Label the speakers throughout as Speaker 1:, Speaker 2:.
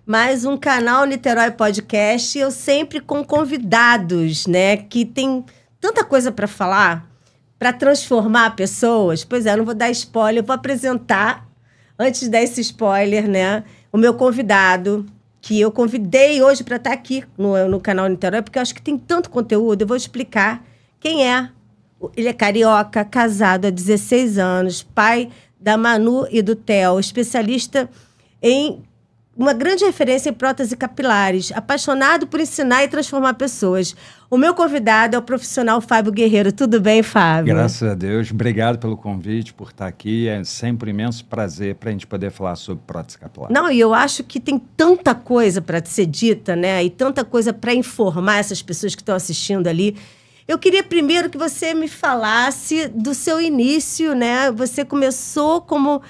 Speaker 1: mais um canal Niterói Podcast. Eu sempre com convidados, né? Que tem tanta coisa para falar, para transformar pessoas. Pois é, eu não vou dar spoiler, eu vou apresentar, antes de dar esse spoiler, né? O meu convidado, que eu convidei hoje para estar aqui no canal Niterói, porque eu acho que tem tanto conteúdo. Eu vou explicar quem é. Ele é carioca, casado há 16 anos, pai da Manu e do Theo, especialista em uma grande referência em prótese capilares, apaixonado por ensinar e transformar pessoas. O meu convidado é o profissional Fábio Guerreiro. Tudo bem, Fábio?
Speaker 2: Graças a Deus. Obrigado pelo convite, por estar aqui. É sempre um imenso prazer para a gente poder falar sobre prótese capilar.
Speaker 1: Não, e eu acho que tem tanta coisa para ser dita, né? E tanta coisa para informar essas pessoas que estão assistindo ali. Eu queria primeiro que você me falasse do seu início, né? Você começou como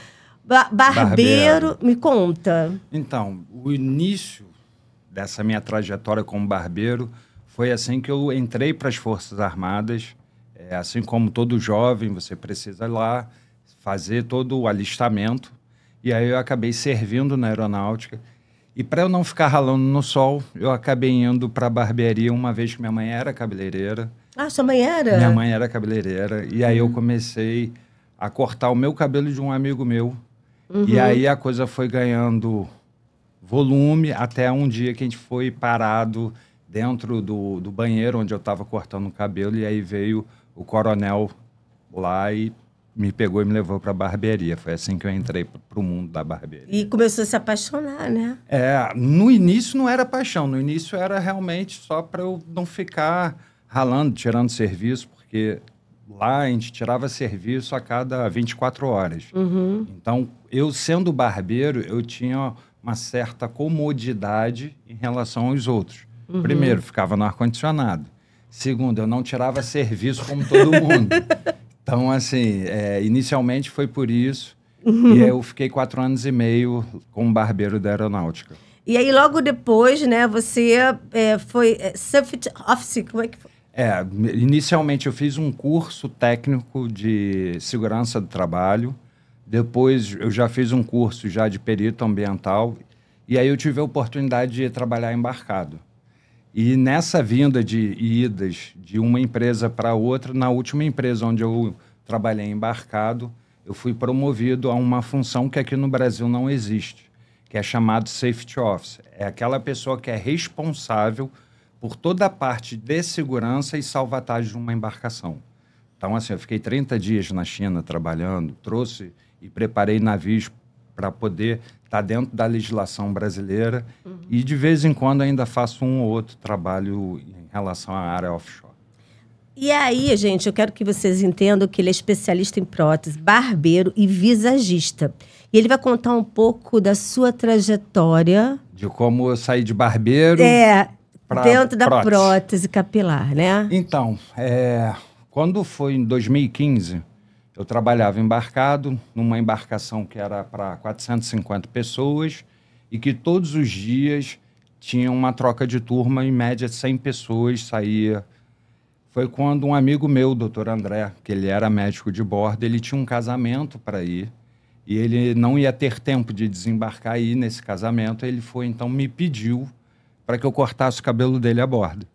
Speaker 1: barbeiro. Me conta.
Speaker 2: Então, o início dessa minha trajetória como barbeiro foi assim que eu entrei para as Forças Armadas. Assim como todo jovem, você precisa ir lá fazer todo o alistamento. E aí eu acabei servindo na aeronáutica. E para eu não ficar ralando no sol, eu acabei indo para a barbearia uma vez que minha mãe era cabeleireira.
Speaker 1: Ah, sua mãe era?
Speaker 2: Minha mãe era cabeleireira. E aí eu comecei a cortar o meu cabelo de um amigo meu. E aí a coisa foi ganhando volume até um dia que a gente foi parado dentro do banheiro onde eu estava cortando o cabelo. E aí veio o coronel lá e me pegou e me levou para a barbearia. Foi assim que eu entrei para o mundo da barbearia.
Speaker 1: E começou a se apaixonar, né?
Speaker 2: No início não era paixão. No início era realmente só para eu não ficar ralando, tirando serviço, porque lá a gente tirava serviço a cada 24 horas. Então, eu sendo barbeiro, eu tinha uma certa comodidade em relação aos outros. Primeiro, ficava no ar-condicionado. Segundo, eu não tirava serviço como todo mundo. Então, assim, inicialmente foi por isso. E aí eu fiquei 4 anos e meio como barbeiro da aeronáutica.
Speaker 1: E aí, logo depois, né, você foi Safety Officer, como é que foi?
Speaker 2: Inicialmente eu fiz um curso técnico de segurança do trabalho. Depois eu já fiz um curso já de perito ambiental. E aí eu tive a oportunidade de trabalhar embarcado. E nessa vinda de idas de uma empresa para outra, na última empresa onde eu trabalhei embarcado, eu fui promovido a uma função que aqui no Brasil não existe, que é chamado Safety Officer. É aquela pessoa que é responsável por toda a parte de segurança e salvatagem de uma embarcação. Então, assim, eu fiquei 30 dias na China trabalhando, trouxe e preparei navios para poder estar dentro da legislação brasileira e, de vez em quando, ainda faço um ou outro trabalho em relação à área offshore.
Speaker 1: E aí, gente, eu quero que vocês entendam que ele é especialista em prótese, barbeiro e visagista. E ele vai contar um pouco da sua trajetória.
Speaker 2: De como eu saí de barbeiro
Speaker 1: dentro da prótese capilar, né?
Speaker 2: Então, quando foi em 2015, eu trabalhava embarcado numa embarcação que era para 450 pessoas e que todos os dias tinha uma troca de turma, em média 100 pessoas saía. Foi quando um amigo meu, o doutor André, que ele era médico de bordo, ele tinha um casamento para ir e ele não ia ter tempo de desembarcar e ir nesse casamento. Ele foi, então, me pediu para que eu cortasse o cabelo dele a bordo.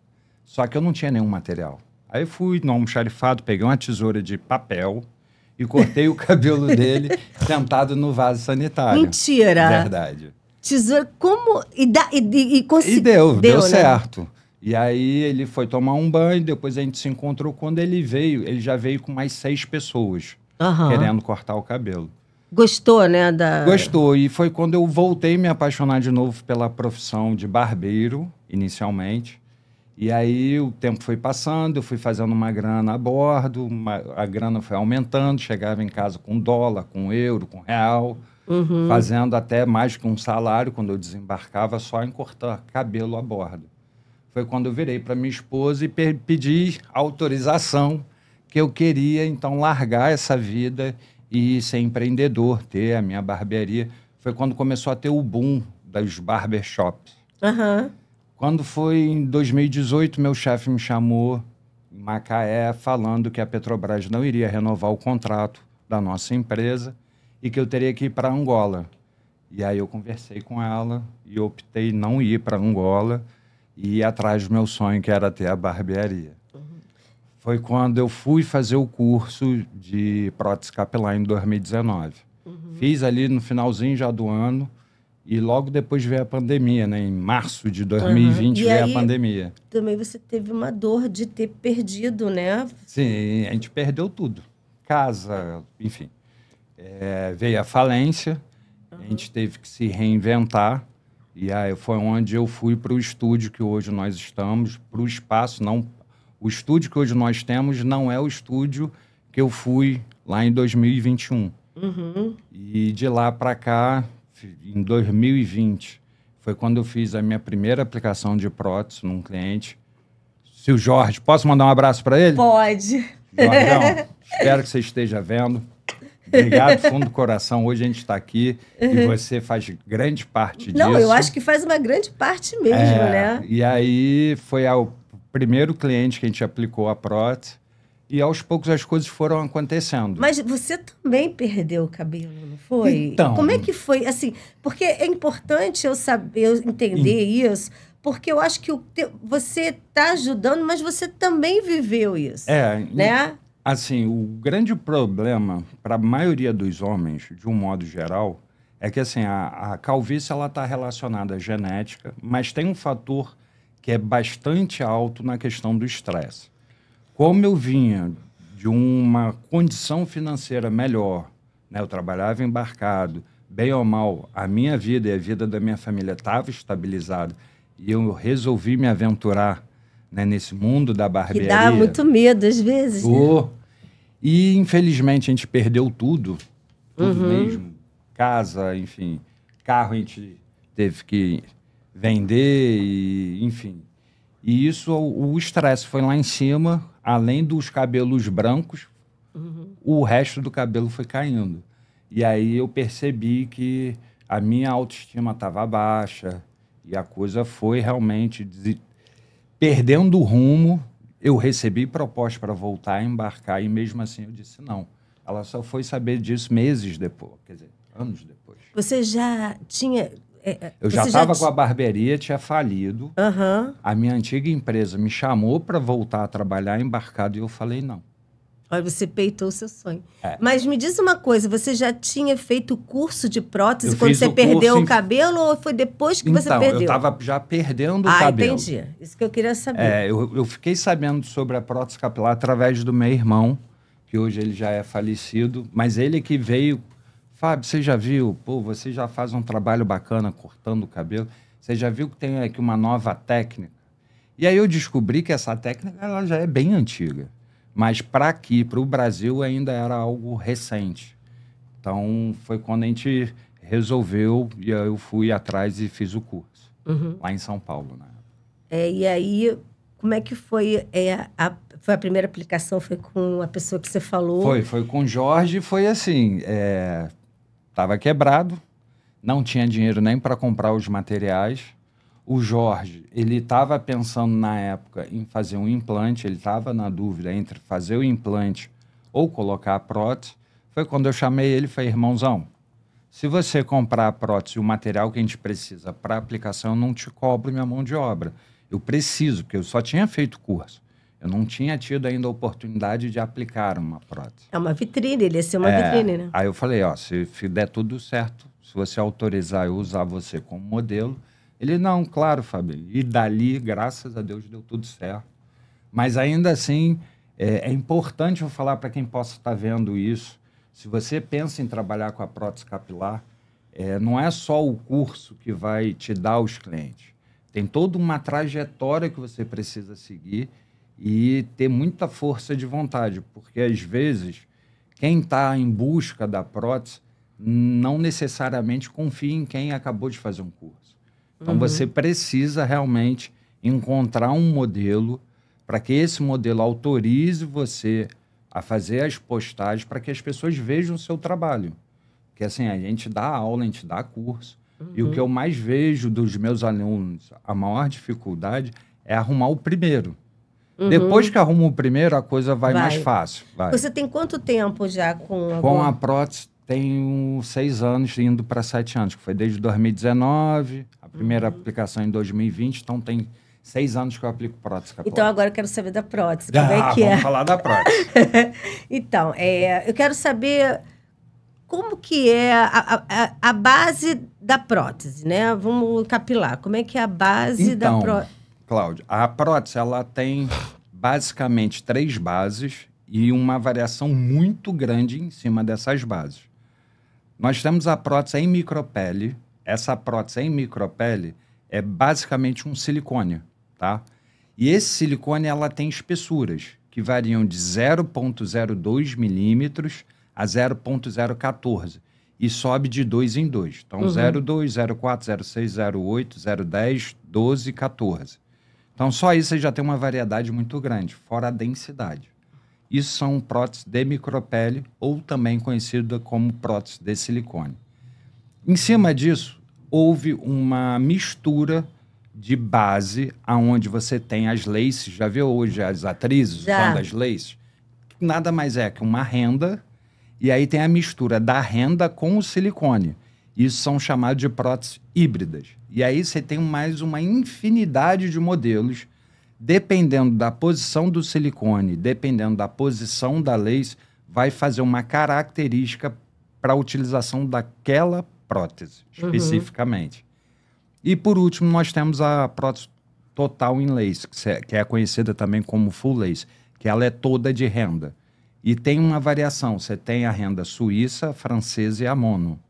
Speaker 2: Só que eu não tinha nenhum material. Aí eu fui no almoxarifado, peguei uma tesoura de papel e cortei o cabelo dele sentado no vaso sanitário.
Speaker 1: Mentira!
Speaker 2: Verdade.
Speaker 1: Tesoura, como? E
Speaker 2: conseguiu. Deu
Speaker 1: né?
Speaker 2: certo. E aí ele foi tomar um banho, depois a gente se encontrou. Quando ele veio, ele já veio com mais 6 pessoas querendo cortar o cabelo.
Speaker 1: Gostou, né?
Speaker 2: Gostou. E foi quando eu voltei a me apaixonar de novo pela profissão de barbeiro, inicialmente. E aí o tempo foi passando, eu fui fazendo uma grana a bordo, a grana foi aumentando, chegava em casa com dólar, com euro, com real, fazendo até mais que um salário quando eu desembarcava só em cortar cabelo a bordo. Foi quando eu virei para minha esposa e pedi autorização que eu queria, então, largar essa vida e ser empreendedor, ter a minha barbearia. Foi quando começou a ter o boom dos barbershops. Quando foi em 2018, meu chefe me chamou em Macaé falando que a Petrobras não iria renovar o contrato da nossa empresa e que eu teria que ir para Angola. E aí eu conversei com ela e optei não ir para Angola e ir atrás do meu sonho, que era ter a barbearia. Foi quando eu fui fazer o curso de prótese capilar em 2019. Fiz ali no finalzinho já do ano e logo depois veio a pandemia, né? Em março de 2020 veio a pandemia.
Speaker 1: Também você teve uma dor de ter perdido, né?
Speaker 2: Sim, a gente perdeu tudo. Casa, enfim. Veio a falência, a gente teve que se reinventar. E aí foi onde eu fui para o estúdio que hoje nós estamos, para o espaço. Não, o estúdio que hoje nós temos não é o estúdio que eu fui lá em 2021. E de lá para cá, em 2020, foi quando eu fiz a minha primeira aplicação de prótese num cliente. Seu Jorge, posso mandar um abraço para ele?
Speaker 1: Pode.
Speaker 2: Jorgão, espero que você esteja vendo. Obrigado, fundo do coração. Hoje a gente está aqui e você faz grande parte disso.
Speaker 1: Não, eu acho que faz uma grande parte mesmo, né?
Speaker 2: E aí foi o primeiro cliente que a gente aplicou a prótese e aos poucos as coisas foram acontecendo.
Speaker 1: Mas você também perdeu o cabelo, não foi?
Speaker 2: Então...
Speaker 1: Como é que foi? Assim, porque é importante eu saber, eu entender isso, porque eu acho que você está ajudando, mas você também viveu isso, né?
Speaker 2: Assim, o grande problema para a maioria dos homens, de um modo geral, é que assim, a calvície está relacionada à genética, mas tem um fator que é bastante alto na questão do estresse. Como eu vinha de uma condição financeira melhor, né, eu trabalhava embarcado, bem ou mal, a minha vida e a vida da minha família estava estabilizada e eu resolvi me aventurar, né, nesse mundo da barbearia.
Speaker 1: Que dá muito medo às vezes. Né?
Speaker 2: E, infelizmente, a gente perdeu tudo mesmo. Casa, enfim, carro a gente teve que vender, e, enfim. E isso, o estresse foi lá em cima, além dos cabelos brancos, o resto do cabelo foi caindo. E aí eu percebi que a minha autoestima estava baixa e a coisa foi realmente perdendo o rumo. Eu recebi proposta para voltar a embarcar e mesmo assim eu disse não. Ela só foi saber disso meses depois, quer dizer, anos depois.
Speaker 1: Você já tinha...
Speaker 2: Eu já estava com a barbearia, tinha falido. A minha antiga empresa me chamou para voltar a trabalhar embarcado e eu falei não.
Speaker 1: Olha, você peitou o seu sonho. Mas me diz uma coisa, você já tinha feito curso de prótese quando você perdeu o cabelo ou foi depois que você perdeu?
Speaker 2: Eu estava já perdendo o cabelo.
Speaker 1: Entendi. Isso que eu queria saber.
Speaker 2: Eu fiquei sabendo sobre a prótese capilar através do meu irmão, que hoje ele já é falecido, mas ele que veio... Fábio, você já viu? Pô, você já faz um trabalho bacana cortando o cabelo. Você já viu que tem aqui uma nova técnica? E aí eu descobri que essa técnica ela já é bem antiga. Mas para aqui, para o Brasil, ainda era algo recente. Então, foi quando a gente resolveu e eu fui atrás e fiz o curso, lá em São Paulo, né?
Speaker 1: E aí, como é que foi? Foi a primeira aplicação? Foi com a pessoa que você falou?
Speaker 2: Foi com o Jorge. Foi assim, estava quebrado, não tinha dinheiro nem para comprar os materiais. O Jorge, ele estava pensando na época em fazer um implante, ele estava na dúvida entre fazer o implante ou colocar a prótese. Foi quando eu chamei ele e falei, irmãozão, se você comprar a prótese e o material que a gente precisa para a aplicação, eu não te cobro minha mão de obra. Eu preciso, porque eu só tinha feito curso. Eu não tinha tido ainda a oportunidade de aplicar uma prótese.
Speaker 1: É uma vitrine, ele ia ser uma vitrine, né?
Speaker 2: Aí eu falei, se der tudo certo, se você autorizar eu usar você como modelo... Ele, não, claro, Fábio. E dali, graças a Deus, deu tudo certo. Mas ainda assim, é importante eu falar para quem possa estar vendo isso. Se você pensa em trabalhar com a prótese capilar, não é só o curso que vai te dar os clientes. Tem toda uma trajetória que você precisa seguir e ter muita força de vontade. Porque, às vezes, quem está em busca da prótese não necessariamente confia em quem acabou de fazer um curso. Então, você precisa realmente encontrar um modelo para que esse modelo autorize você a fazer as postagens para que as pessoas vejam o seu trabalho. Porque, assim, a gente dá aula, a gente dá curso. E o que eu mais vejo dos meus alunos, a maior dificuldade é arrumar o primeiro. Depois que arruma o primeiro, a coisa vai mais fácil.
Speaker 1: Você tem quanto tempo já com
Speaker 2: a prótese? Tenho 6 anos, indo para 7 anos, que foi desde 2019, a primeira aplicação em 2020, então tem 6 anos que eu aplico prótese capilar.
Speaker 1: Então, agora eu quero saber da prótese. Como é que
Speaker 2: vamos falar da prótese.
Speaker 1: Então, eu quero saber como que é a base da prótese, né? Vamos capilar. Como é que é a base da prótese?
Speaker 2: Cláudia, a prótese, ela tem basicamente 3 bases e uma variação muito grande em cima dessas bases. Nós temos a prótese em micropele. Essa prótese em micropele é basicamente um silicone, tá? E esse silicone, ela tem espessuras que variam de 0,02 milímetros a 0,014 e sobe de 2 em 2. Então, 0,2, 0,4, 0,6, 0,8, 0,10, 12 e 14. Então, só isso você já tem uma variedade muito grande, fora a densidade. Isso são próteses de micropele, ou também conhecida como prótese de silicone. Em cima disso, houve uma mistura de base, aonde você tem as laces. Já viu hoje as atrizes usando as laces? Nada mais é que uma renda, e aí tem a mistura da renda com o silicone. Isso são chamados de próteses híbridas. E aí você tem mais uma infinidade de modelos, dependendo da posição do silicone, dependendo da posição da lace, vai fazer uma característica para a utilização daquela prótese, especificamente. E, por último, nós temos a prótese total em lace, que é conhecida também como full lace, que ela é toda de renda. E tem uma variação, você tem a renda suíça, francesa e a mono.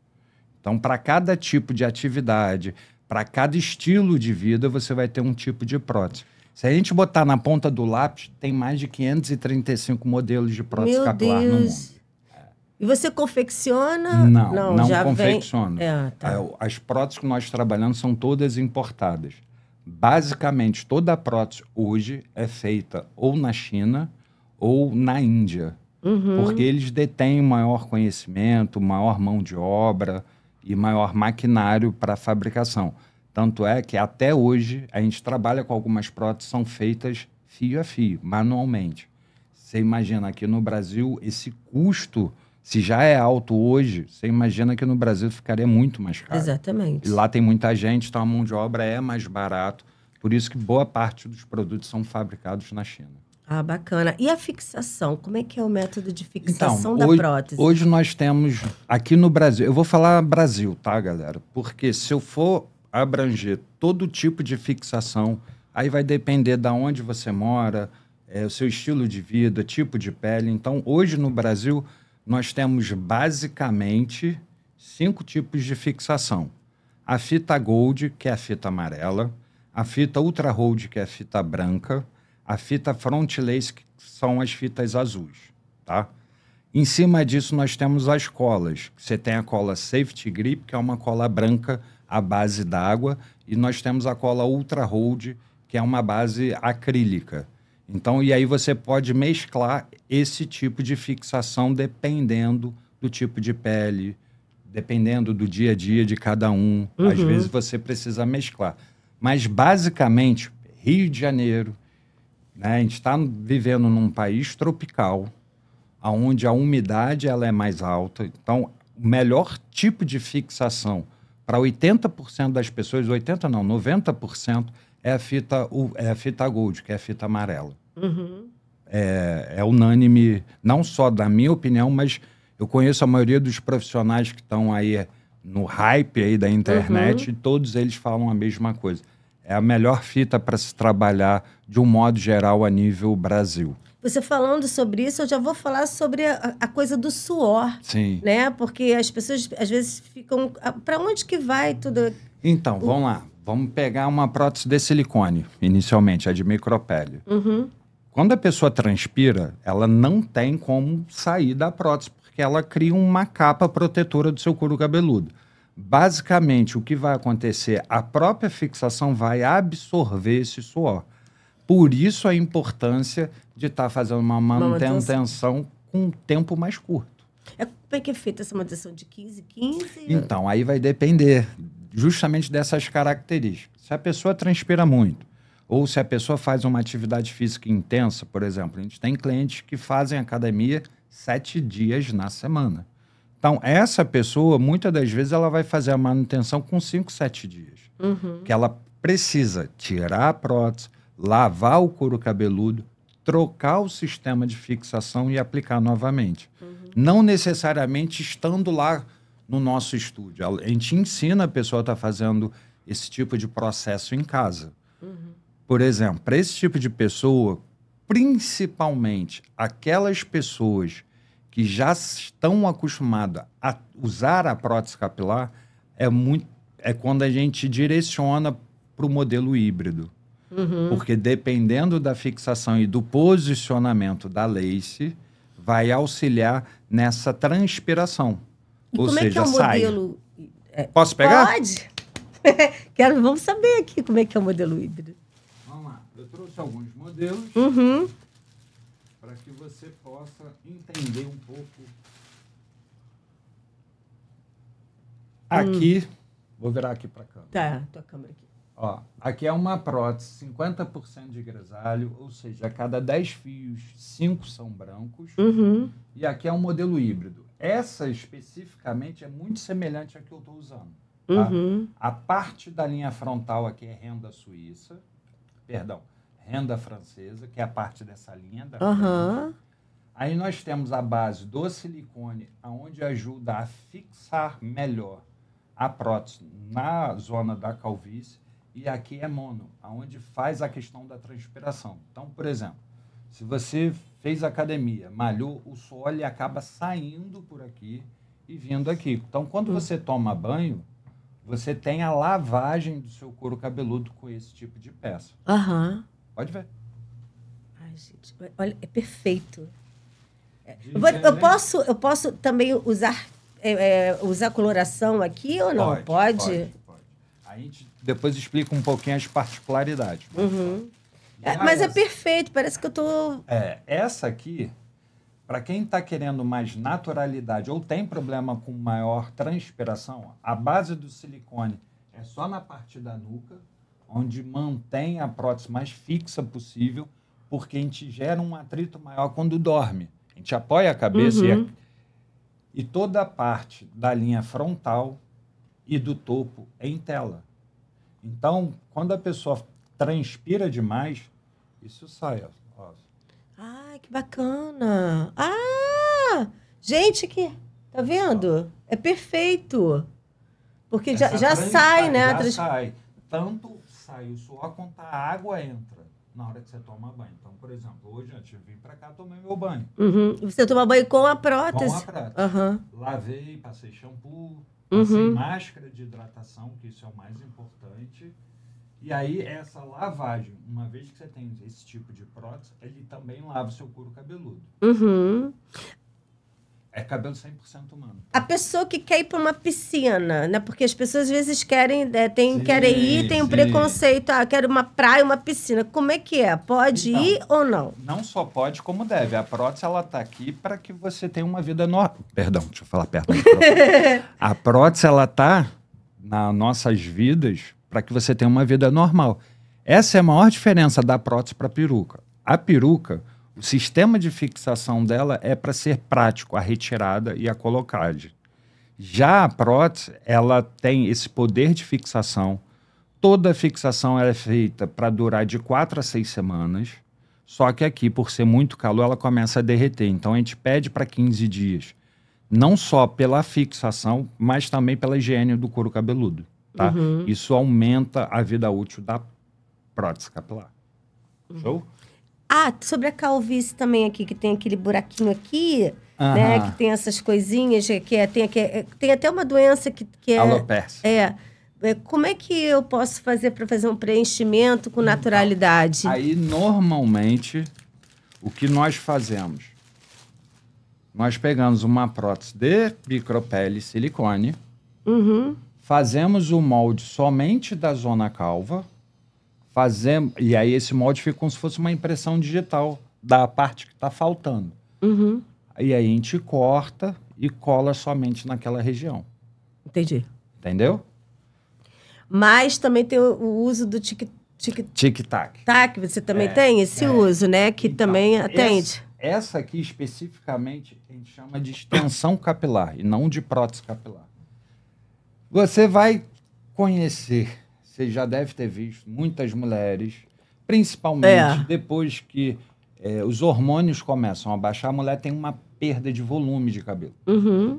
Speaker 2: Então, para cada tipo de atividade, para cada estilo de vida, você vai ter um tipo de prótese. Se a gente botar na ponta do lápis, tem mais de 535 modelos de prótese capilar no mundo.
Speaker 1: E você confecciona?
Speaker 2: Não já confecciona.
Speaker 1: Tá.
Speaker 2: As próteses que nós trabalhamos são todas importadas. Basicamente, toda a prótese hoje é feita ou na China ou na Índia. Porque eles detêm maior conhecimento, maior mão de obra e maior maquinário para a fabricação. Tanto é que até hoje a gente trabalha com algumas próteses que são feitas fio a fio, manualmente. Você imagina aqui no Brasil, esse custo, se já é alto hoje, você imagina que no Brasil ficaria muito mais caro.
Speaker 1: Exatamente.
Speaker 2: E lá tem muita gente, então a mão de obra é mais barato. Por isso que boa parte dos produtos são fabricados na China.
Speaker 1: Ah, bacana. E a fixação? Como é que é o método de fixação da prótese?
Speaker 2: Hoje nós temos, aqui no Brasil, eu vou falar Brasil, tá, galera? Porque se eu for abranger todo tipo de fixação, aí vai depender de onde você mora, o seu estilo de vida, tipo de pele. Então, hoje no Brasil, nós temos basicamente 5 tipos de fixação. A fita Gold, que é a fita amarela, a fita Ultra Hold, que é a fita branca, a fita Front Lace, que são as fitas azuis, tá? Em cima disso, nós temos as colas. Você tem a cola Safety Grip, que é uma cola branca à base d'água, e nós temos a cola Ultra Hold, que é uma base acrílica. Então, e aí você pode mesclar esse tipo de fixação dependendo do tipo de pele, dependendo do dia a dia de cada um. Às vezes você precisa mesclar. Mas, basicamente, Rio de Janeiro, né, a gente está vivendo num país tropical, onde a umidade ela é mais alta. Então, o melhor tipo de fixação para 80% das pessoas, 80% não, 90%, é a fita Gold, que é a fita amarela. É unânime, não só da minha opinião, mas eu conheço a maioria dos profissionais que estão aí no hype aí da internet, e todos eles falam a mesma coisa. É a melhor fita para se trabalhar de um modo geral a nível Brasil.
Speaker 1: Você falando sobre isso, eu já vou falar sobre a coisa do suor.
Speaker 2: Sim.
Speaker 1: Né? Porque as pessoas, às vezes, ficam... Para onde que vai tudo?
Speaker 2: Então, vamos lá. Vamos pegar uma prótese de silicone, inicialmente, a de micropele. Quando a pessoa transpira, ela não tem como sair da prótese, porque ela cria uma capa protetora do seu couro cabeludo. Basicamente, o que vai acontecer? A própria fixação vai absorver esse suor. Por isso a importância de estar fazendo uma manutenção com um tempo mais curto.
Speaker 1: Como é que é feita essa manutenção de 15?
Speaker 2: Então, aí vai depender justamente dessas características. Se a pessoa transpira muito, ou se a pessoa faz uma atividade física intensa, por exemplo, a gente tem clientes que fazem academia 7 dias na semana. Então, essa pessoa, muitas das vezes, ela vai fazer a manutenção com 5, 7 dias. Que ela precisa tirar a prótese, lavar o couro cabeludo, trocar o sistema de fixação e aplicar novamente. Não necessariamente estando lá no nosso estúdio. A gente ensina a pessoa a estar fazendo esse tipo de processo em casa. Por exemplo, para esse tipo de pessoa, principalmente aquelas pessoas que já estão acostumadas a usar a prótese capilar, é quando a gente direciona para o modelo híbrido. Porque dependendo da fixação e do posicionamento da lace, vai auxiliar nessa transpiração.
Speaker 1: E
Speaker 2: ou
Speaker 1: como
Speaker 2: seja,
Speaker 1: é que é o
Speaker 2: sai.
Speaker 1: modelo?
Speaker 2: Posso pegar?
Speaker 1: Pode. Vamos saber aqui como é que é o modelo híbrido.
Speaker 2: Vamos lá. Eu trouxe alguns modelos para que você possa entender um pouco. Aqui, vou virar aqui para a câmera.
Speaker 1: Tá, tua câmera aqui.
Speaker 2: Ó, aqui é uma prótese 50% de grisalho, ou seja, a cada 10 fios, 5 são brancos. E aqui é um modelo híbrido. Essa, especificamente, é muito semelhante à que eu estou usando. Tá? A parte da linha frontal aqui é renda suíça, renda francesa, que é a parte dessa linha da frente. Aí nós temos a base do silicone, onde ajuda a fixar melhor a prótese na zona da calvície. E aqui é mono, onde faz a questão da transpiração. Então, por exemplo, se você fez academia, malhou, o suor ele acaba saindo por aqui e vindo aqui. Então, quando você toma banho, você tem a lavagem do seu couro cabeludo com esse tipo de peça. Pode ver.
Speaker 1: Ai, gente, olha, é perfeito. Eu posso também usar coloração aqui ou não? Pode.
Speaker 2: A gente depois explica um pouquinho as particularidades.
Speaker 1: Mas é perfeito, parece que eu tô...
Speaker 2: Essa aqui, para quem está querendo mais naturalidade ou tem problema com maior transpiração, a base do silicone é só na parte da nuca, onde mantém a prótese mais fixa possível, porque a gente gera um atrito maior quando dorme. A gente apoia a cabeça e toda a parte da linha frontal e do topo é em tela. Então, quando a pessoa transpira demais, isso sai. Ó.
Speaker 1: Ai, que bacana. Gente, aqui, tá vendo? É perfeito. Porque já sai, né?
Speaker 2: Já sai. Tanto sai o suor quanto a água entra na hora que você toma banho. Então, por exemplo, hoje antes de vir para cá, tomei meu banho.
Speaker 1: Você toma banho com a prótese?
Speaker 2: Com a prótese. Lavei, passei shampoo, passei máscara de hidratação, que isso é o mais importante. E aí, essa lavagem, uma vez que você tem esse tipo de prótese, ele também lava o seu couro cabeludo. É cabelo 100% humano.
Speaker 1: A pessoa que quer ir para uma piscina, né? Porque as pessoas às vezes querem ir, tem um preconceito. Quero uma praia, uma piscina. Como é que é? Pode ir ou não?
Speaker 2: Não só pode, como deve. A prótese, ela tá aqui para que você tenha uma vida normal. Perdão, deixa eu falar perto do microfone. A prótese, ela tá nas nossas vidas para que você tenha uma vida normal. Essa é a maior diferença da prótese para a peruca. A peruca, o sistema de fixação dela é para ser prático, a retirada e a colocagem. Já a prótese, ela tem esse poder de fixação. Toda a fixação é feita para durar de 4 a 6 semanas. Só que aqui, por ser muito calor, ela começa a derreter. Então, a gente pede para 15 dias. Não só pela fixação, mas também pela higiene do couro cabeludo. Tá? Isso aumenta a vida útil da prótese capilar. Show?
Speaker 1: Sobre a calvície também aqui, que tem aquele buraquinho aqui, né? Que tem essas coisinhas, tem até uma doença que é...
Speaker 2: Alopécia.
Speaker 1: Como é que eu posso fazer para fazer um preenchimento com naturalidade?
Speaker 2: Aí, normalmente, o que nós fazemos? Nós pegamos uma prótese de micropele silicone, fazemos o molde somente da zona calva, e aí esse molde fica como se fosse uma impressão digital da parte que está faltando. E aí a gente corta e cola somente naquela região.
Speaker 1: Entendi.
Speaker 2: Entendeu?
Speaker 1: Mas também tem o uso do tic-tac.
Speaker 2: Tic-tac.
Speaker 1: Você também tem esse uso, né? Que então, também atende.
Speaker 2: essa aqui especificamente a gente chama de extensão capilar e não de prótese capilar. Você vai conhecer, você já deve ter visto muitas mulheres, principalmente depois que os hormônios começam a baixar, a mulher tem uma perda de volume de cabelo.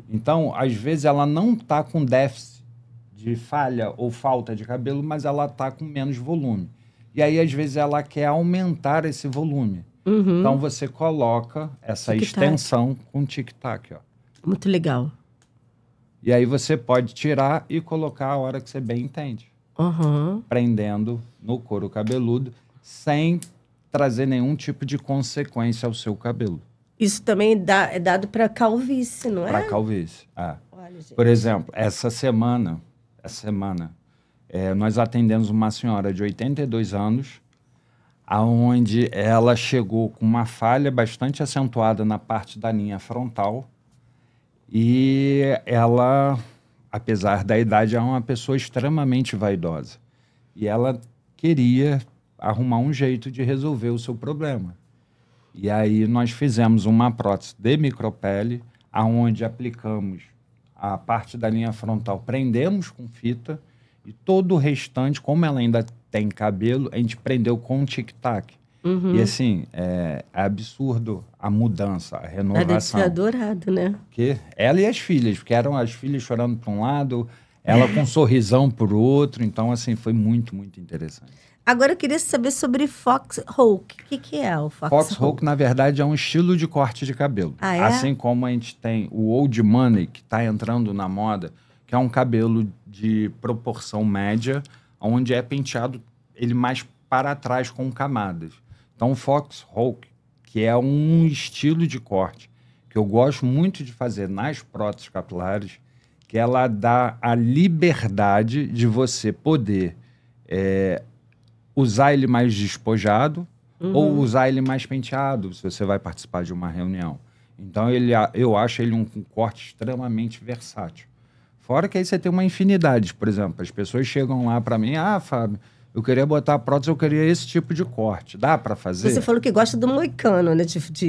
Speaker 2: Então, às vezes, ela não está com déficit de falha ou falta de cabelo, mas ela está com menos volume. E aí, às vezes, ela quer aumentar esse volume. Então, você coloca essa extensão com tic-tac, ó.
Speaker 1: Muito legal.
Speaker 2: E aí você pode tirar e colocar a hora que você bem entende. Prendendo no couro cabeludo, sem trazer nenhum tipo de consequência ao seu cabelo.
Speaker 1: Isso também é dado para calvície, não é?
Speaker 2: Para calvície,
Speaker 1: Olha, gente.
Speaker 2: Por exemplo, essa semana, nós atendemos uma senhora de 82 anos, aonde ela chegou com uma falha bastante acentuada na parte da linha frontal. E ela, apesar da idade, é uma pessoa extremamente vaidosa. E ela queria arrumar um jeito de resolver o seu problema. E aí nós fizemos uma prótese de micropele, aonde aplicamos a parte da linha frontal, prendemos com fita, e todo o restante, como ela ainda tem cabelo, a gente prendeu com tic-tac. E assim, é absurdo a mudança, a renovação.
Speaker 1: Deve ser adorado, né?
Speaker 2: Que ela e as filhas, porque eram as filhas chorando para um lado, ela com um sorrisão por outro. Então, assim, foi muito, muito interessante.
Speaker 1: Agora eu queria saber sobre Foxhoke. O que é o Foxhoke?
Speaker 2: Foxhoke, na verdade, é um estilo de corte de cabelo.
Speaker 1: Ah, é?
Speaker 2: Assim como a gente tem o Old Money, que está entrando na moda, que é um cabelo de proporção média, onde é penteado ele mais para trás com camadas. Então, o Foxhoke, que é um estilo de corte que eu gosto muito de fazer nas próteses capilares, que ela dá a liberdade de você poder usar ele mais despojado ou usar ele mais penteado, se você vai participar de uma reunião. Então, eu acho ele um corte extremamente versátil. Fora que aí você tem uma infinidade. Por exemplo, as pessoas chegam lá para mim, Fábio, eu queria botar a prótese, eu queria esse tipo de corte. Dá para fazer?
Speaker 1: Você falou que gosta do moicano, né?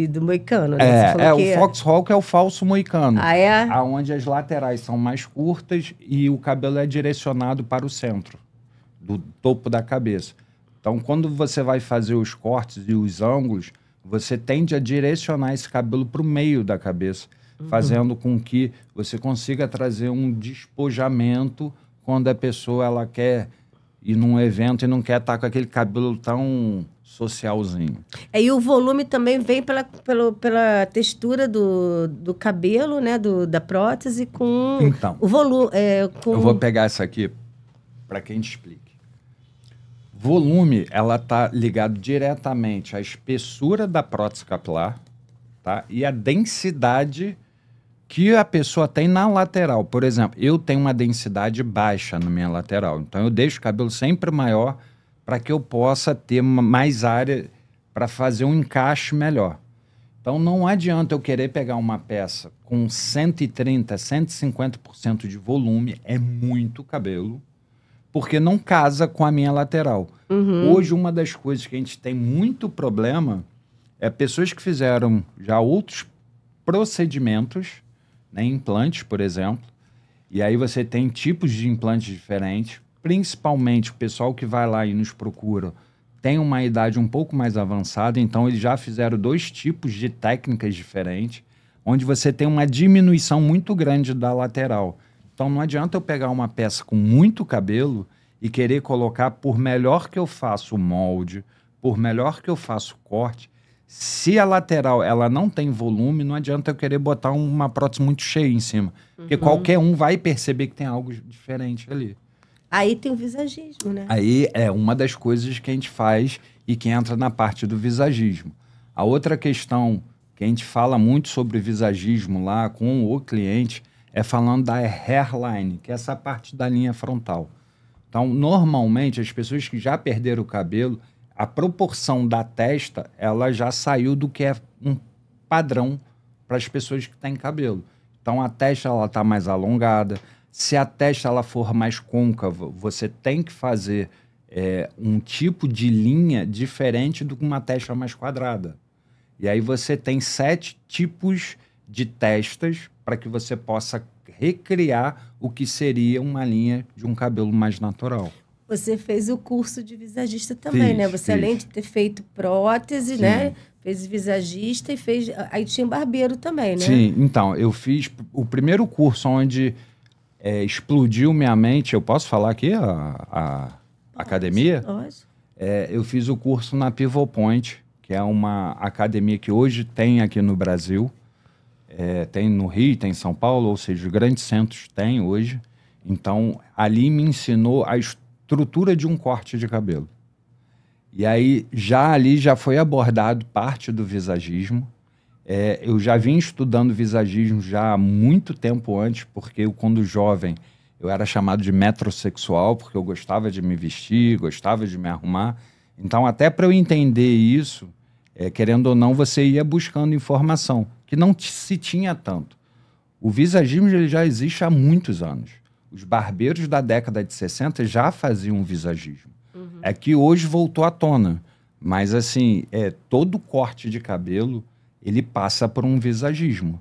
Speaker 1: Do moicano, né?
Speaker 2: O Foxhoke é o falso moicano.
Speaker 1: Ah, é?
Speaker 2: Onde as laterais são mais curtas e o cabelo é direcionado para o centro, do topo da cabeça. Então, quando você vai fazer os cortes e os ângulos, você tende a direcionar esse cabelo para o meio da cabeça, fazendo com que você consiga trazer um despojamento quando a pessoa ela quer ir num evento e não quer estar com aquele cabelo tão socialzinho.
Speaker 1: E o volume também vem pela textura do cabelo, né? Da prótese com o volume.
Speaker 2: Eu vou pegar essa aqui para que a gente explique. Volume, ela está ligado diretamente à espessura da prótese capilar, tá? E a densidade que a pessoa tem na lateral. Por exemplo, eu tenho uma densidade baixa na minha lateral. Então, eu deixo o cabelo sempre maior para que eu possa ter mais área para fazer um encaixe melhor. Então, não adianta eu querer pegar uma peça com 130%, 150% de volume, é muito cabelo, porque não casa com a minha lateral. Hoje, uma das coisas que a gente tem muito problema é pessoas que fizeram já outros procedimentos, né, implantes, por exemplo, e aí você tem tipos de implantes diferentes, principalmente o pessoal que vai lá e nos procura tem uma idade um pouco mais avançada, então eles já fizeram 2 tipos de técnicas diferentes, onde você tem uma diminuição muito grande da lateral. Então não adianta eu pegar uma peça com muito cabelo e querer colocar, por melhor que eu faça o molde, por melhor que eu faça o corte, se a lateral ela não tem volume, não adianta eu querer botar uma prótese muito cheia em cima. Porque qualquer um vai perceber que tem algo diferente ali.
Speaker 1: Aí tem o visagismo, né?
Speaker 2: Aí é uma das coisas que a gente faz e que entra na parte do visagismo. A outra questão que a gente fala muito sobre visagismo lá com o cliente é falando da hairline, que é essa parte da linha frontal. Então, normalmente, as pessoas que já perderam o cabelo, a proporção da testa, ela já saiu do que é um padrão para as pessoas que têm cabelo. Então, a testa ela está mais alongada. Se a testa ela for mais côncava, você tem que fazer um tipo de linha diferente do que uma testa mais quadrada. E aí você tem 7 tipos de testas para que você possa recriar o que seria uma linha de um cabelo mais natural.
Speaker 1: Você fez o curso de visagista também, né? Você, além de ter feito prótese, né? Fez visagista e fez... Aí tinha barbeiro também, né?
Speaker 2: Sim, então, eu fiz o primeiro curso onde explodiu minha mente. Eu posso falar aqui a academia?
Speaker 1: Lógico.
Speaker 2: Eu fiz o curso na Pivot Point, que é uma academia que hoje tem aqui no Brasil. Tem no Rio, tem em São Paulo, ou seja, os grandes centros têm hoje. Então, ali me ensinou a estrutura de um corte de cabelo. E aí, ali já foi abordado parte do visagismo. Eu já vim estudando visagismo já há muito tempo antes, porque eu, quando jovem, eu era chamado de metrosexual, porque eu gostava de me vestir, gostava de me arrumar. Então, até para eu entender isso, querendo ou não, você ia buscando informação, que não se tinha tanto. O visagismo ele já existe há muitos anos. Os barbeiros da década de 60 já faziam visagismo. É que hoje voltou à tona. Mas, assim, todo corte de cabelo, ele passa por um visagismo.